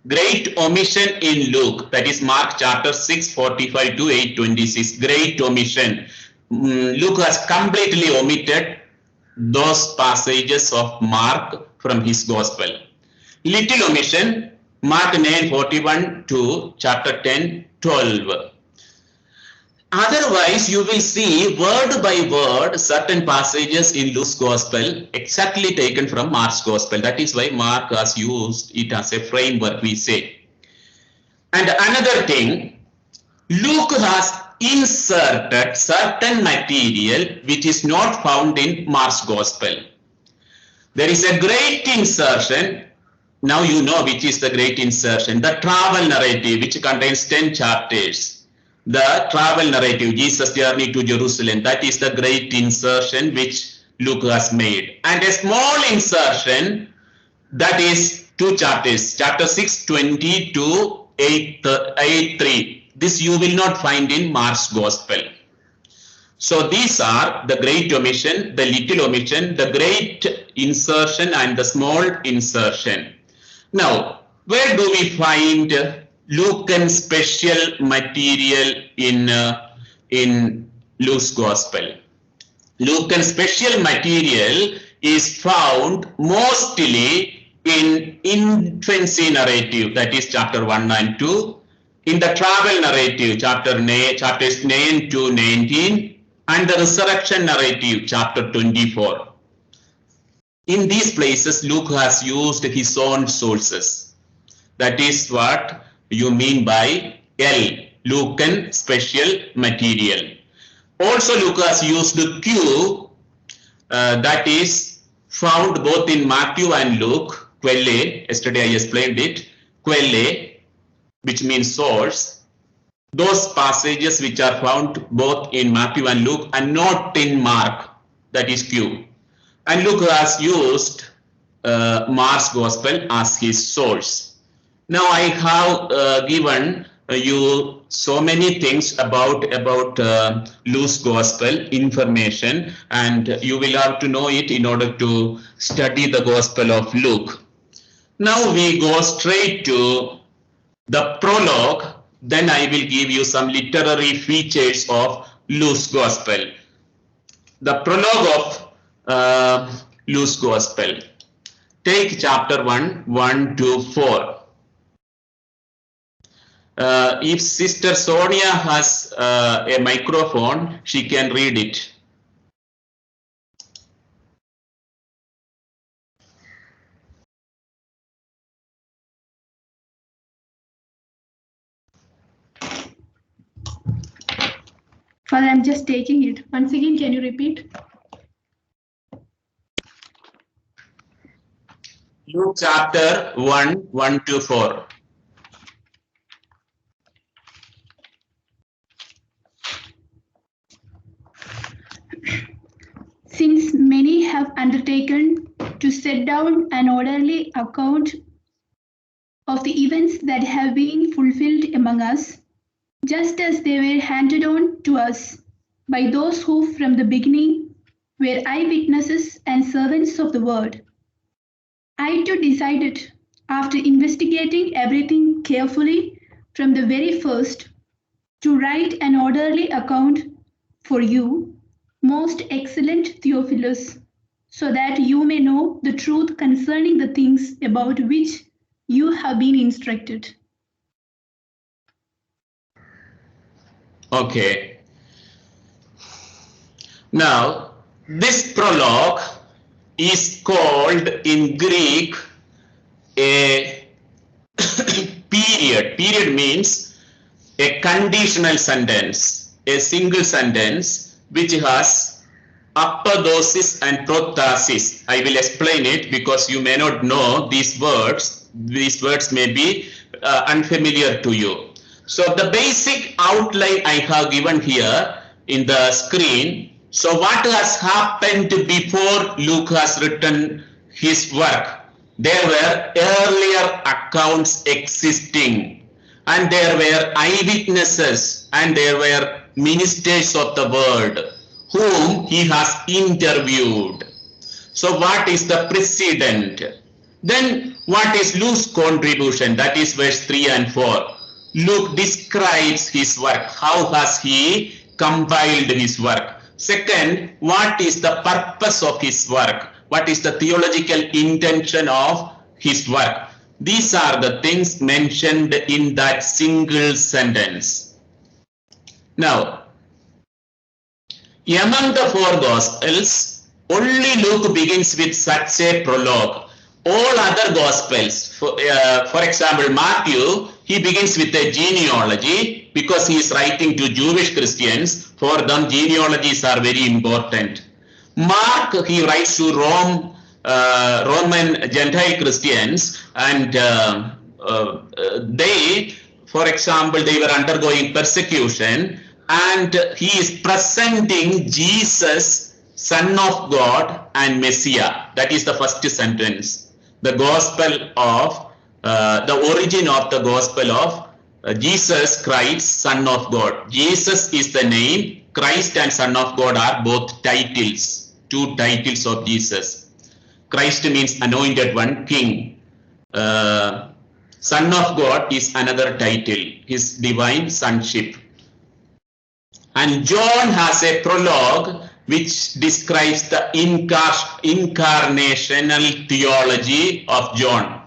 Great omission in Luke, that is Mark chapter 6, 45 to 8:26. Great omission. Luke has completely omitted those passages of Mark from his gospel. Little omission, Mark 9:41 to chapter 10:12. Otherwise, you will see word by word certain passages in Luke's gospel exactly taken from Mark's gospel. That is why Mark has used it as a framework, we say. And another thing, Luke has inserted certain material which is not found in Mark's gospel. There is a great insertion. Now you know which is the great insertion. The travel narrative, which contains 10 chapters. The travel narrative, Jesus' journey to Jerusalem, that is the great insertion which Luke has made. And a small insertion, that is 2 chapters, chapter 6:20 to 8:3. This you will not find in Mark's gospel. So these are the great omission, the little omission, the great insertion and the small insertion. Now, where do we find Lucan special material in Luke's gospel? Lucan special material is found mostly in infancy narrative, that is chapter 1 and 2, in the travel narrative, chapters 9 to 19, and the resurrection narrative, chapter 24. In these places, Luke has used his own sources. That is what you mean by L, Lucan special material. Also, Luke has used Q, that is found both in Matthew and Luke, quelle, yesterday I explained it, quelle, which means source. Those passages which are found both in Matthew and Luke and not in Mark, that is Q. And Luke has used Mark's gospel as his source. Now I have given you so many things about Luke's gospel information, and you will have to know it in order to study the gospel of Luke. Now we go straight to the prologue. Then I will give you some literary features of Luke's gospel. The prologue of Luke's gospel. Take chapter 1, 1 to 4. If Sister Sonia has a microphone, she can read it. Father, I'm just taking it. Once again, can you repeat? Luke chapter 1, 1 to 4. Since many have undertaken to set down an orderly account of the events that have been fulfilled among us, just as they were handed on to us by those who from the beginning were eyewitnesses and servants of the word, I too decided, after investigating everything carefully from the very first, to write an orderly account for you, most excellent Theophilus, so that you may know the truth concerning the things about which you have been instructed. Okay. Now, this prologue is called in Greek a period. Period means a conditional sentence, a single sentence which has apodosis and protasis. I will explain it because you may not know these words. These words may be unfamiliar to you. So the basic outline I have given here in the screen. So what has happened before Luke has written his work? There were earlier accounts existing, and there were eyewitnesses, and there were ministers of the word whom he has interviewed. So what is the precedent? Then what is Luke's contribution? That is verse 3 and 4. Luke describes his work. How has he compiled his work? Second, what is the purpose of his work? What is the theological intention of his work? These are the things mentioned in that single sentence. Now, among the four Gospels, only Luke begins with such a prologue. All other Gospels, for example, Matthew, he begins with a genealogy because he is writing to Jewish Christians. For them, genealogies are very important. Mark, he writes to Roman Gentile Christians, and they, for example, they were undergoing persecution, and he is presenting Jesus, Son of God and Messiah. That is the first sentence. The gospel of, the origin of the gospel of Jesus Christ, Son of God. Jesus is the name. Christ and Son of God are both titles, two titles of Jesus. Christ means anointed one, king. Son of God is another title, his divine sonship. And John has a prologue which describes the incarnational theology of John.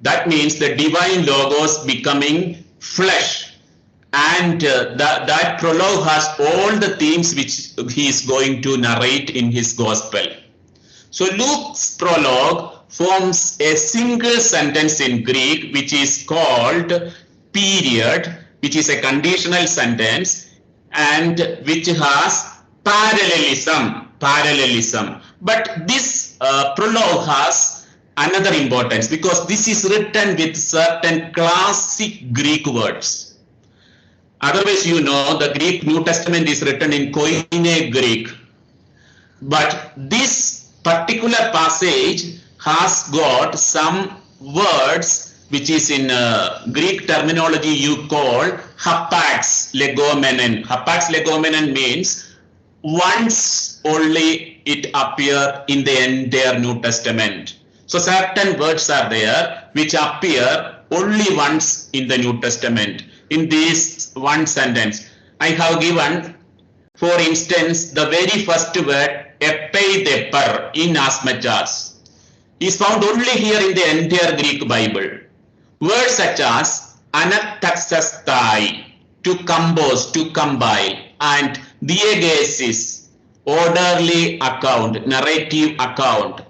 That means the divine logos becoming flesh. And that prologue has all the themes which he is going to narrate in his gospel. So Luke's prologue forms a single sentence in Greek which is called period, which is a conditional sentence and which has parallelism. But this prologue has another importance because this is written with certain classic Greek words. Otherwise, you know, the Greek New Testament is written in Koine Greek. But this particular passage has got some words which is in Greek terminology you call hapax legomenen. Hapax legomenen means once only it appear in the entire New Testament. So certain words are there which appear only once in the New Testament. In this one sentence, I have given, for instance, the very first word epeideper, in as much as, is found only here in the entire Greek Bible. Words such as anataxastai, to compose, to compile, and diegesis, orderly account, narrative account.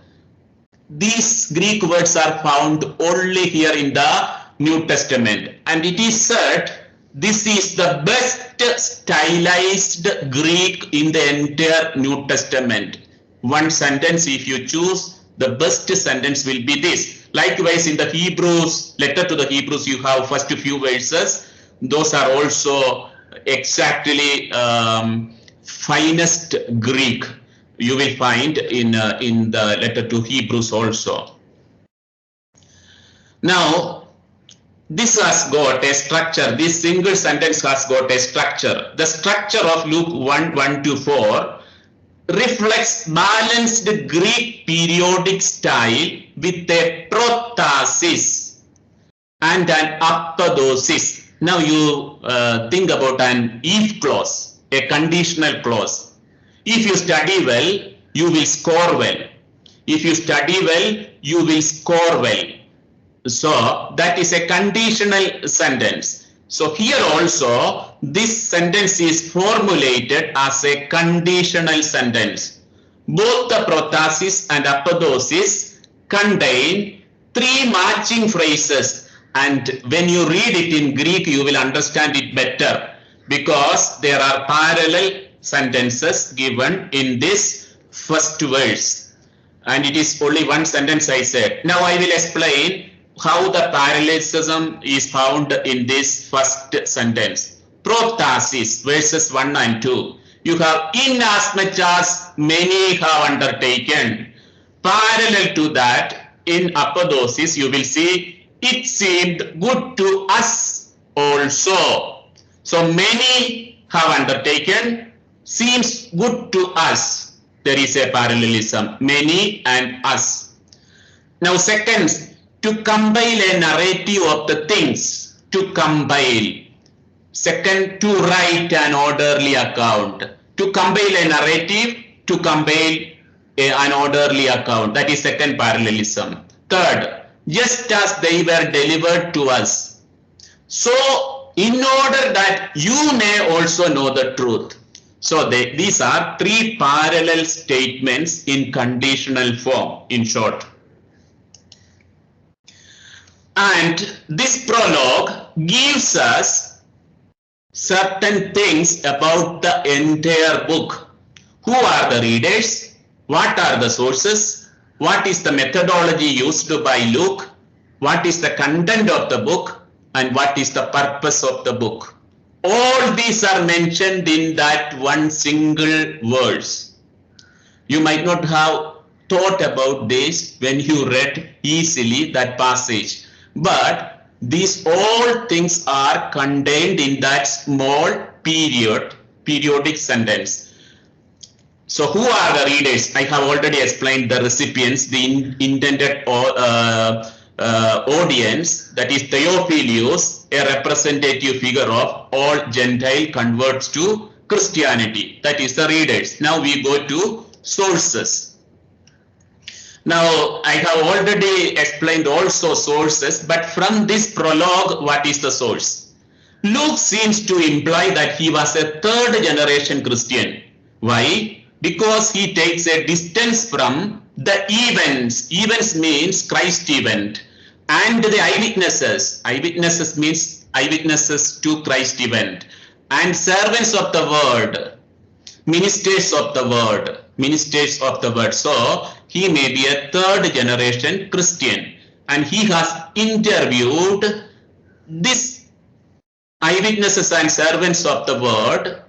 These Greek words are found only here in the New Testament, and it is said this is the best stylized Greek in the entire New Testament. One sentence, if you choose, the best sentence will be this. Likewise, in the Hebrews, letter to the Hebrews, you have first few verses. Those are also exactly finest Greek you will find in the letter to Hebrews also. Now, this has got a structure. This single sentence has got a structure. The structure of Luke 1:1-4 reflects balanced Greek periodic style with a protasis and an apodosis. Now you think about an if clause. a conditional clause. If you study well, you will score well. If you study well, you will score well. So that is a conditional sentence. So here also, this sentence is formulated as a conditional sentence. Both the protasis and apodosis contain three matching phrases, and when you read it in Greek, you will understand it better because there are parallel sentences given in this first verse, and it is only one sentence I said. Now I will explain how the parallelism is found in this first sentence. Protasis, verses 1 and 2. You have inasmuch as many have undertaken. Parallel to that, in apodosis, you will see it seemed good to us also. So many have undertaken, seems good to us. There is a parallelism, many and us. Now second, to compile a narrative of the things, to compile. Second, to write an orderly account. To compile a narrative, to compile an orderly account. That is second parallelism. Third, just as they were delivered to us. So, in order that you may also know the truth. So, these are three parallel statements in conditional form, in short. And this prologue gives us certain things about the entire book. Who are the readers? What are the sources? What is the methodology used by Luke? What is the content of the book? And what is the purpose of the book? All these are mentioned in that one single verse. You might not have thought about this when you read easily that passage. But these all things are contained in that small periodic sentence. So who are the readers? I have already explained the recipients, the intended audience, that is Theophilus, a representative figure of all Gentile converts to Christianity. That is the readers. Now we go to sources. Now, I have already explained also sources, but from this prologue, what is the source? Luke seems to imply that he was a third generation Christian. Why? Because he takes a distance from the events. Events means Christ event. And the eyewitnesses. Eyewitnesses means eyewitnesses to Christ event. And servants of the word. Ministers of the word. Ministers of the word. So, he may be a third generation Christian, and he has interviewed these eyewitnesses and servants of the word.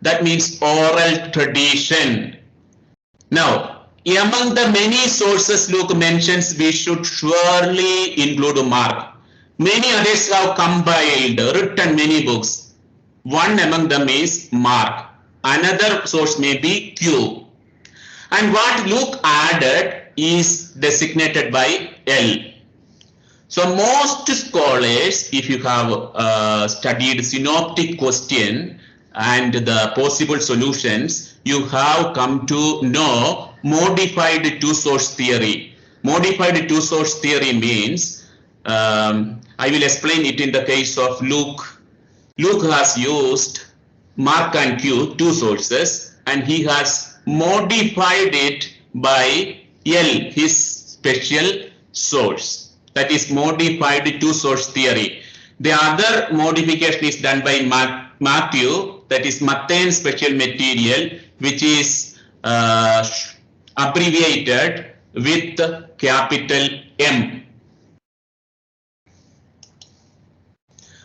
That means oral tradition. Now, among the many sources Luke mentions, we should surely include Mark. Many others have compiled, written many books. One among them is Mark. Another source may be Q. And what Luke added is designated by L. So most scholars, if you have studied synoptic question and the possible solutions, you have come to know modified two-source theory. Modified two-source theory means, I will explain it in the case of Luke. Luke has used Mark and Q, two sources, and he has modified it by L, his special source. That is modified two-source theory. The other modification is done by Matthew, that is Matthean special material, which is abbreviated with capital M.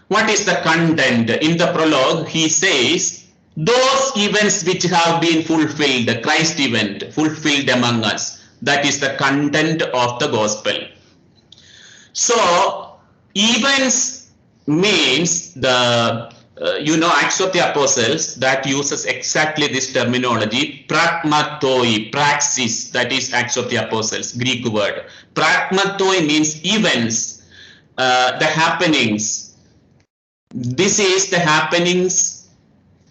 What is the content? In the prologue, he says, those events which have been fulfilled, the Christ event fulfilled among us, that is the content of the gospel. So, events means the, Acts of the Apostles, that uses exactly this terminology, pragmatoi, praxis, that is Acts of the Apostles, Greek word. Pragmatoi means events, the happenings. This is the happenings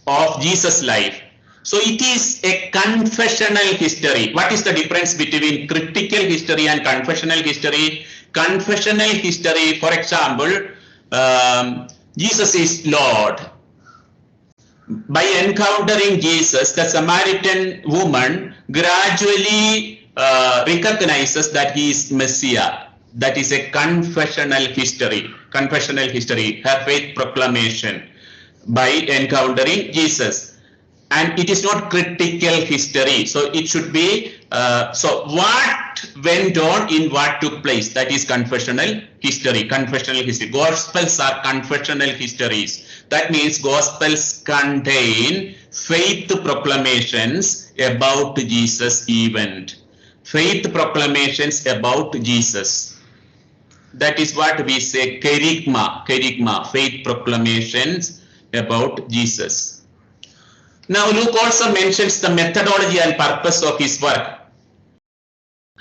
of Jesus' life. So it is a confessional history. What is the difference between critical history and confessional history? Confessional history, for example, Jesus is Lord. By encountering Jesus, the Samaritan woman gradually recognizes that he is Messiah. That is a confessional history. Confessional history, her faith proclamation by encountering Jesus. And it is not critical history. So it should be, so what went on in what took place, that is confessional history. Confessional history. Gospels are confessional histories. That means Gospels contain faith proclamations about Jesus event. Faith proclamations about Jesus. That is what we say kerygma, kerygma, faith proclamations about Jesus. Now Luke also mentions the methodology and purpose of his work.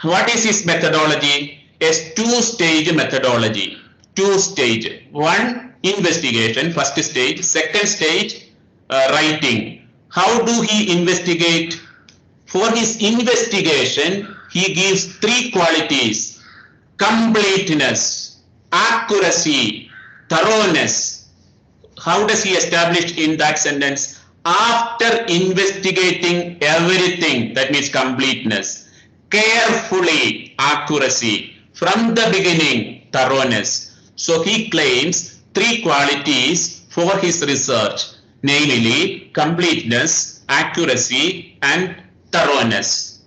What is his methodology? A two-stage methodology. Two-stage. One, investigation, first stage. Second stage, writing. How do he investigate? For his investigation, he gives three qualities: completeness, accuracy, thoroughness. How does he establish in that sentence? After investigating everything, that means completeness, carefully, accuracy, from the beginning, thoroughness. So he claims three qualities for his research, namely completeness, accuracy, and thoroughness.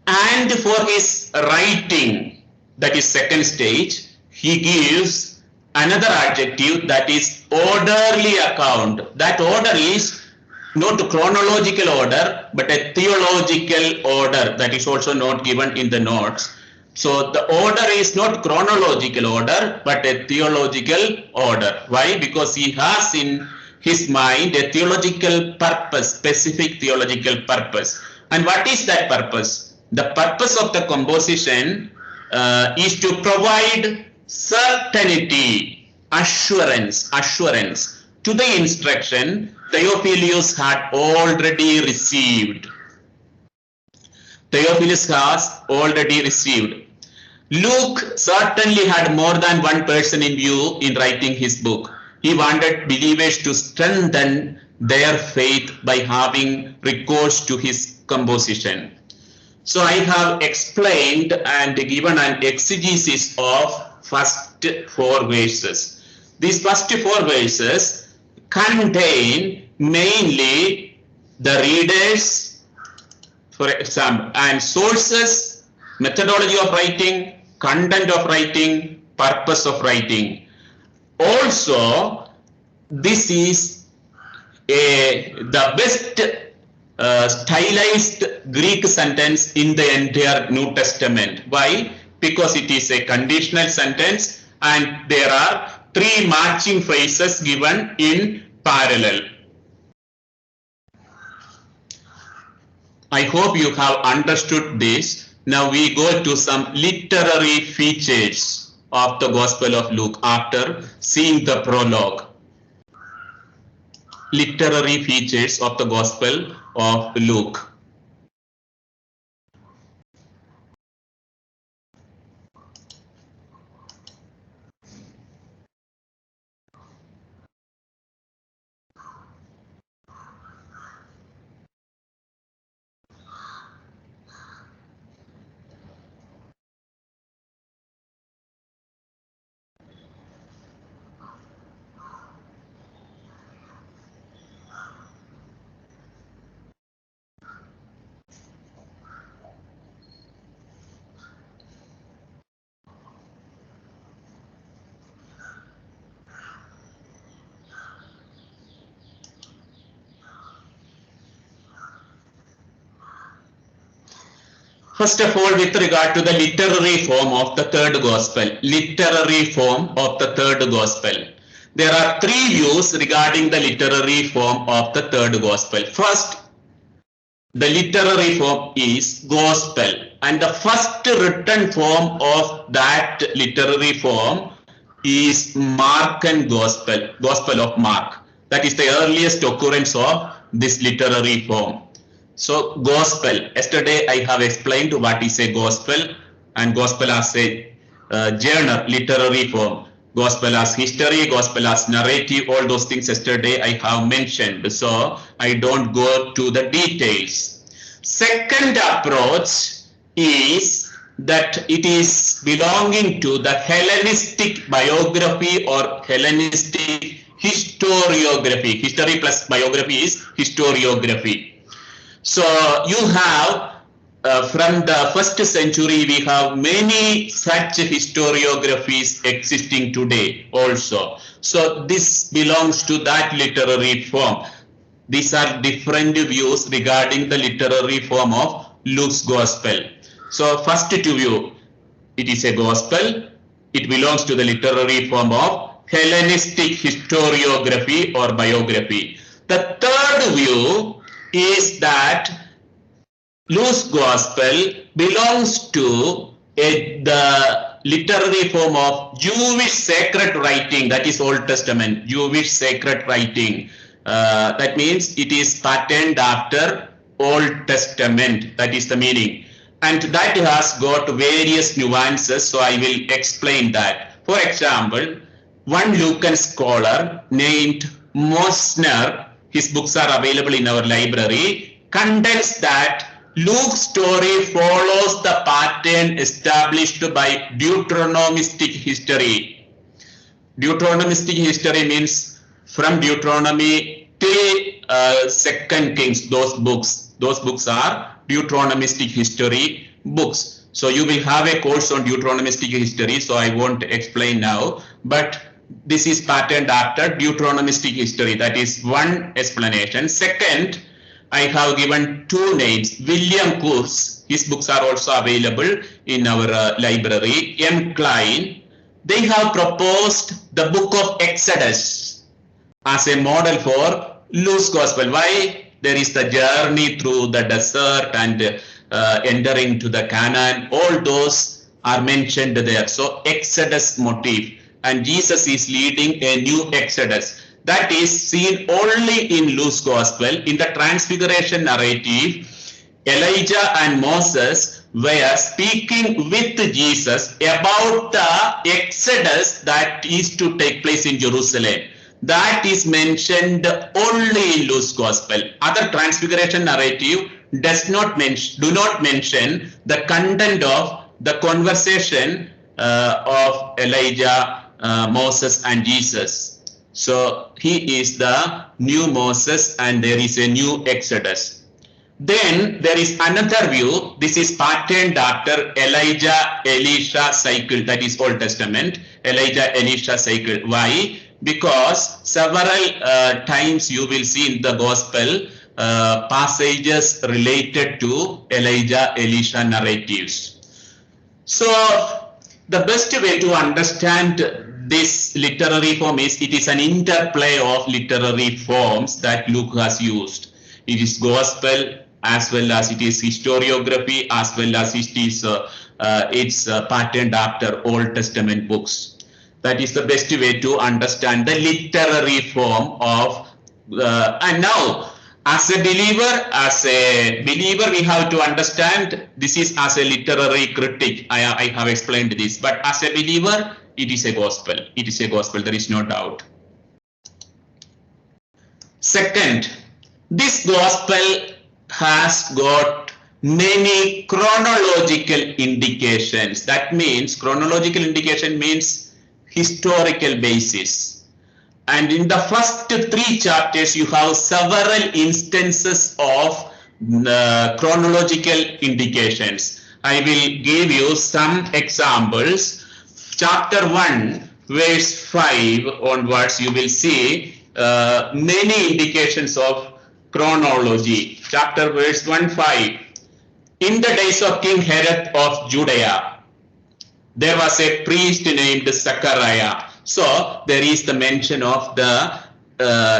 And for his writing, that is second stage, he gives another adjective, that is orderly account. That order is not chronological order, but a theological order. That is also not given in the notes. So the order is not chronological order, but a theological order. Why? Because he has in his mind a theological purpose, specific theological purpose. And what is that purpose? The purpose of the composition is to provide certainty, assurance to the instruction Theophilus had already received. Theophilus has already received. Luke certainly had more than one person in view in writing his book. He wanted believers to strengthen their faith by having recourse to his composition. So I have explained and given an exegesis of first four verses. These first four verses contain mainly the readers, for example, and sources, methodology of writing, content of writing, purpose of writing. Also, this is the best stylized Greek sentence in the entire New Testament. Why? Because it is a conditional sentence and there are three matching phrases given in parallel. I hope you have understood this. Now we go to some literary features of the Gospel of Luke after seeing the prologue. Literary features of the Gospel of Luke. First of all, with regard to the literary form of the third gospel, there are three views regarding the literary form of the third gospel. First, the literary form is gospel, and the first written form of that literary form is Markan gospel, Gospel of Mark. That is the earliest occurrence of this literary form. So gospel, yesterday I have explained what is a gospel, and gospel as a genre, literary form. Gospel as history, gospel as narrative, all those things yesterday I have mentioned. So I don't go to the details. Second approach is that it is belonging to the Hellenistic biography or Hellenistic historiography. History plus biography is historiography. So you have from the first century, we have many such historiographies existing today also. So this belongs to that literary form. These are different views regarding the literary form of Luke's Gospel. So first to view, it is a gospel. It belongs to the literary form of Hellenistic historiography or biography. The third view is that Luke's Gospel belongs to the literary form of Jewish sacred writing, that is Old Testament, Jewish sacred writing. That means it is patterned after Old Testament, that is the meaning. And that has got various nuances, so I will explain that. For example, one Lucan scholar named Mosner, his books are available in our library, contends that Luke's story follows the pattern established by Deuteronomistic history. Deuteronomistic history means from Deuteronomy till 2 Kings, those books are Deuteronomistic history books. So you will have a course on Deuteronomistic history, so I won't explain now, but this is patterned after Deuteronomistic history. That is one explanation. Second, I have given two names. William Coors, his books are also available in our library. M. Klein, they have proposed the book of Exodus as a model for Luke's Gospel. Why? There is the journey through the desert and entering to the Canaan. All those are mentioned there. So Exodus motif. And Jesus is leading a new Exodus. That is seen only in Luke's Gospel. In the Transfiguration narrative, Elijah and Moses were speaking with Jesus about the Exodus that is to take place in Jerusalem. That is mentioned only in Luke's Gospel. Other Transfiguration narrative do not mention the content of the conversation of Elijah, Moses and Jesus. So he is the new Moses and there is a new Exodus. Then there is another view. This is patterned after Elijah-Elisha cycle, that is Old Testament, Elijah-Elisha cycle. Why? Because several times you will see in the Gospel passages related to Elijah-Elisha narratives. So the best way to understand this literary form is it is an interplay of literary forms that Luke has used. It is gospel as well as it is historiography as well as it is it's patterned after Old Testament books. That is the best way to understand the literary form of and now as a believer we have to understand this is as a literary critic. I have explained this, but as a believer it is a gospel. It is a gospel, there is no doubt. Second, this gospel has got many chronological indications. That means chronological indication means historical basis. And in the first 3 chapters, you have several instances of chronological indications. I will give you some examples. Chapter 1, verse 5 onwards, you will see many indications of chronology. Chapter verse 1-5. In the days of King Herod of Judea, there was a priest named Zechariah. So there is the mention of the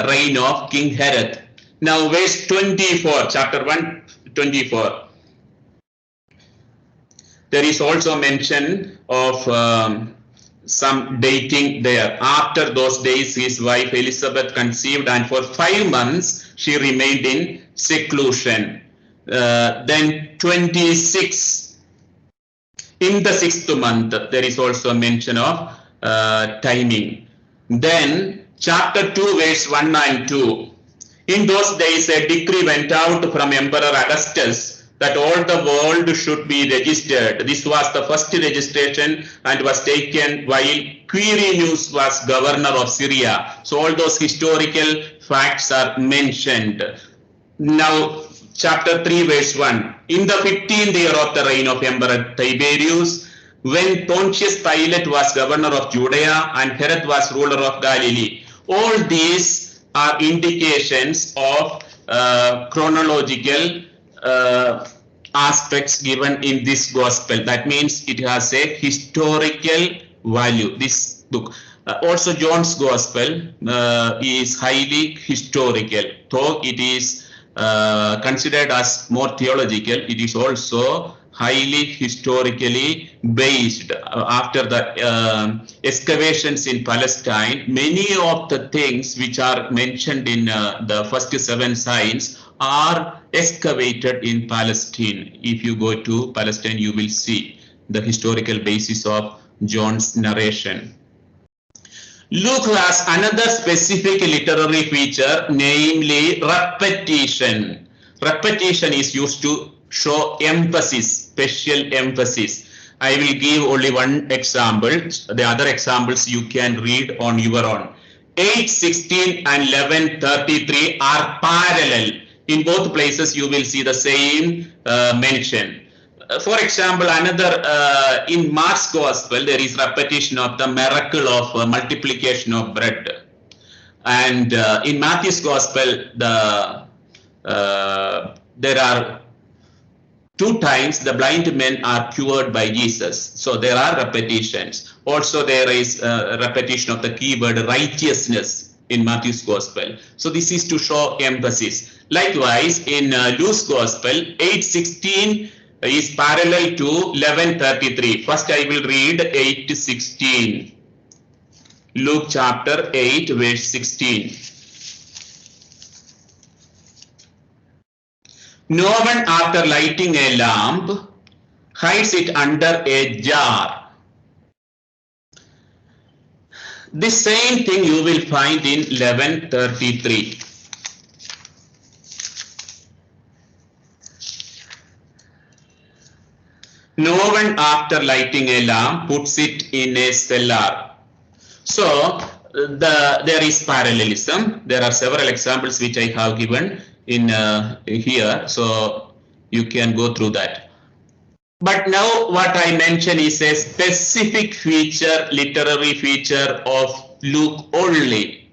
reign of King Herod. Now verse 24, chapter 1, 24. There is also mention of some dating there. After those days, his wife Elizabeth conceived, and for 5 months she remained in seclusion. Then 26, in the 6th month, there is also a mention of timing. Then chapter 2, verse 1 and 2. In those days, a decree went out from Emperor Augustus that all the world should be registered. This was the first registration and was taken while Quirinius was governor of Syria. So all those historical facts are mentioned. Now, chapter 3, verse 1. In the 15th year of the reign of Emperor Tiberius, when Pontius Pilate was governor of Judea and Herod was ruler of Galilee. All these are indications of chronological aspects given in this gospel. That means it has a historical value. This book. Also, John's gospel is highly historical. Though it is considered as more theological, it is also highly historically based. After the excavations in Palestine, many of the things which are mentioned in the first 7 signs are excavated in Palestine. If you go to Palestine, you will see the historical basis of John's narration. Luke has another specific literary feature, namely repetition. Repetition is used to show emphasis, special emphasis. I will give only one example. The other examples you can read on your own. 8:16 and 11:33 are parallel. In both places, you will see the same mention. For example, another in Mark's gospel, there is repetition of the miracle of multiplication of bread. And in Matthew's gospel, there are 2 times the blind men are cured by Jesus. So there are repetitions. Also, there is repetition of the keyword righteousness in Matthew's gospel. So this is to show emphasis. Likewise, in Luke's gospel, 8:16 is parallel to 11:33. First, I will read 8:16. Luke chapter 8, verse 16. No one, after lighting a lamp, hides it under a jar. The same thing you will find in 11:33. No one, after lighting a lamp, puts it in a cellar. So there is parallelism. There are several examples which I have given in here, so you can go through that. But now what I mention is a specific feature, literary feature of Luke only.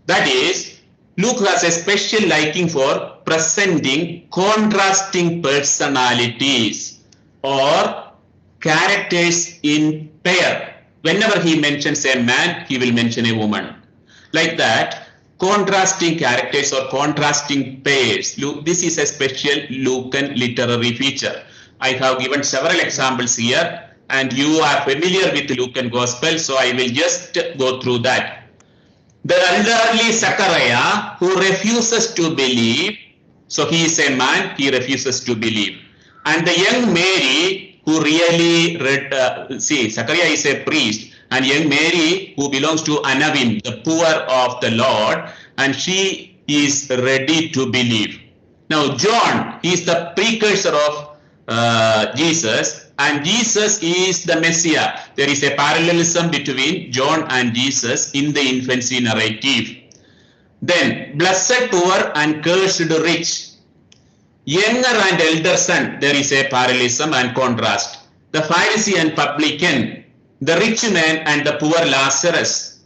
That is, Luke has a special liking for presenting contrasting personalities or characters in pair. Whenever he mentions a man, he will mention a woman. Like that, contrasting characters or contrasting pairs. This is a special Lucan literary feature. I have given several examples here, and you are familiar with the Lucan Gospel, so I will just go through that. The elderly Zechariah, who refuses to believe, so he is a man, he refuses to believe. And the young Mary, who really Zechariah is a priest, and young Mary, who belongs to Anavim, the poor of the Lord, and she is ready to believe. Now, John is the precursor of Jesus, and Jesus is the Messiah. There is a parallelism between John and Jesus in the infancy narrative. Then, blessed poor and cursed rich. Younger and elder son, there is a parallelism and contrast. The Pharisee and publican, the rich man and the poor Lazarus.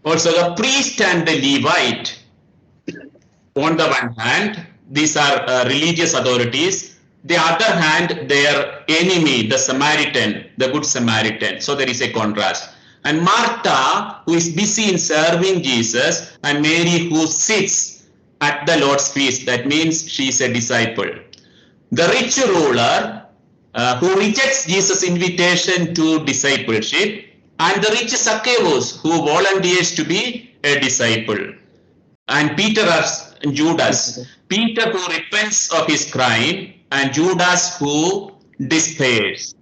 Also the priest and the Levite. On the one hand, these are religious authorities. The other hand, their enemy, the Samaritan, the good Samaritan. So there is a contrast. And Martha, who is busy in serving Jesus, and Mary, who sits at the Lord's feast. That means she is a disciple. The rich ruler who rejects Jesus' invitation to discipleship, and the rich Zacchaeus, who volunteers to be a disciple, and Peter and Judas. Peter, who repents of his crime, and Judas, who despairs.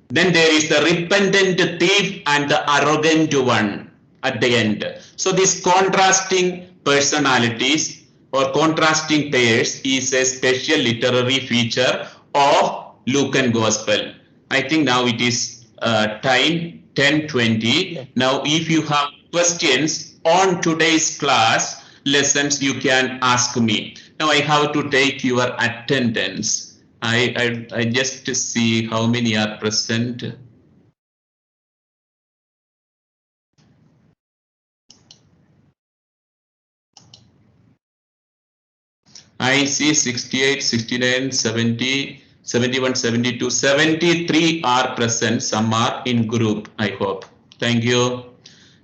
Then there is the repentant thief and the arrogant one at the end. So these contrasting personalities or contrasting pairs is a special literary feature of Lucan Gospel. I think now it is time 10:20. Now if you have questions on today's class lessons, you can ask me. Now I have to take your attendance. I just see how many are present. I see 68, 69, 70, 71, 72, 73 are present. Some are in group, I hope. Thank you.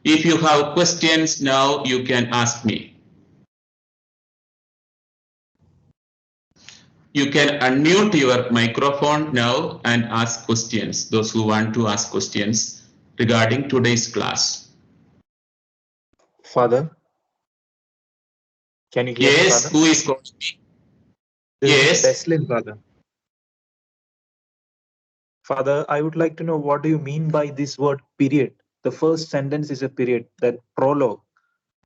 If you have questions now, you can ask me. You can unmute your microphone now and ask questions, those who want to ask questions regarding today's class. Father, can you hear me, Yes, Father? who is calling me? This is Yes. Teslin, Father. Father, I would like to know, what do you mean by this word period? The first sentence is a period, that prologue.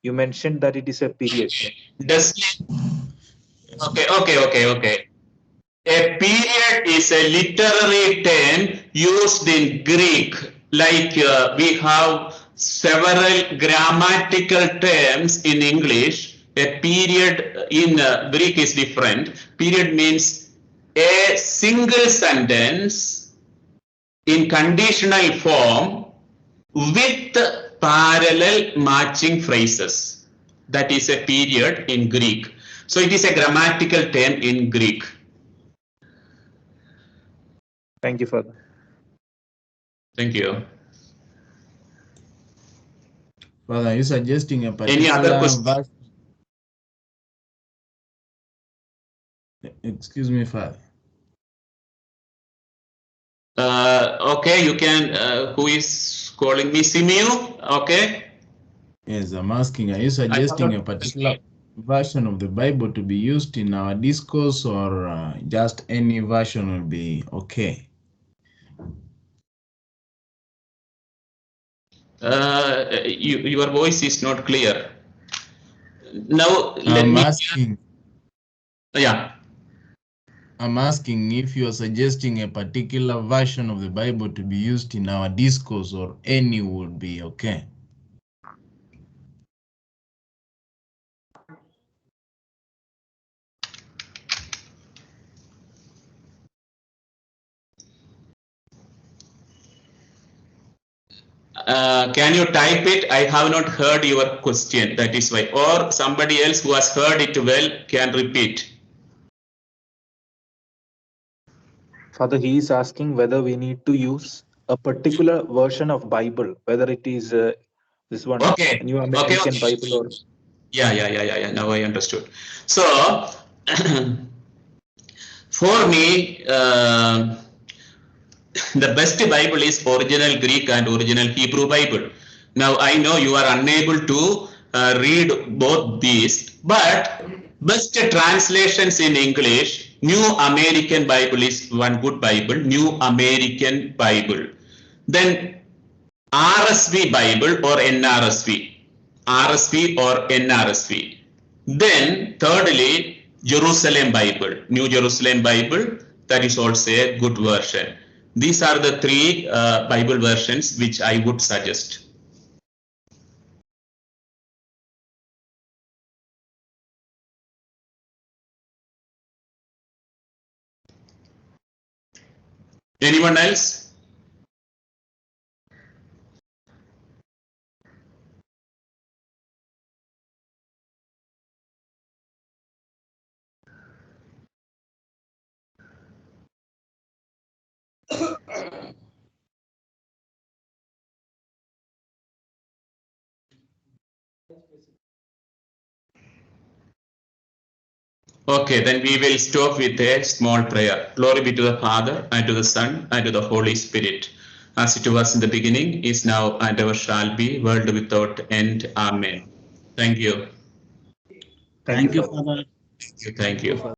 You mentioned that it is a period. Okay. A period is a literary term used in Greek, like we have several grammatical terms in English. A period in Greek is different. Period means a single sentence in conditional form with parallel matching phrases. That is a period in Greek. So it is a grammatical term in Greek. Thank you, Father. Thank you. Father, are you suggesting a particular Any other question? verse? Excuse me, Father. Okay, you can. Who is calling me? Simeon? Okay. Yes, I'm asking, are you suggesting a particular version of the Bible to be used in our discourse, or just any version will be okay? Your voice is not clear. Now, let I'm me. asking. Yeah. I'm asking if you are suggesting a particular version of the Bible to be used in our discourse, or any would be okay. Can you type it? I have not heard your question. That is why. Or somebody else who has heard it well can repeat. Father, he is asking whether we need to use a particular version of Bible, whether it is this one, Okay. New American Bible, or... Yeah. Now I understood. So, for me, the best Bible is original Greek and original Hebrew Bible. Now I know you are unable to read both these, but best translations in English, New American Bible is one good Bible, New American Bible. Then RSV Bible or NRSV, RSV or NRSV. Then thirdly, Jerusalem Bible, New Jerusalem Bible, that is also a good version. These are the three Bible versions which I would suggest. Anyone else? Okay, then we will stop with a small prayer. Glory be to the Father, and to the Son, and to the Holy Spirit. as it was in the beginning, is now, and ever shall be, world without end. Amen. Thank you. Thank you, Father. Thank you.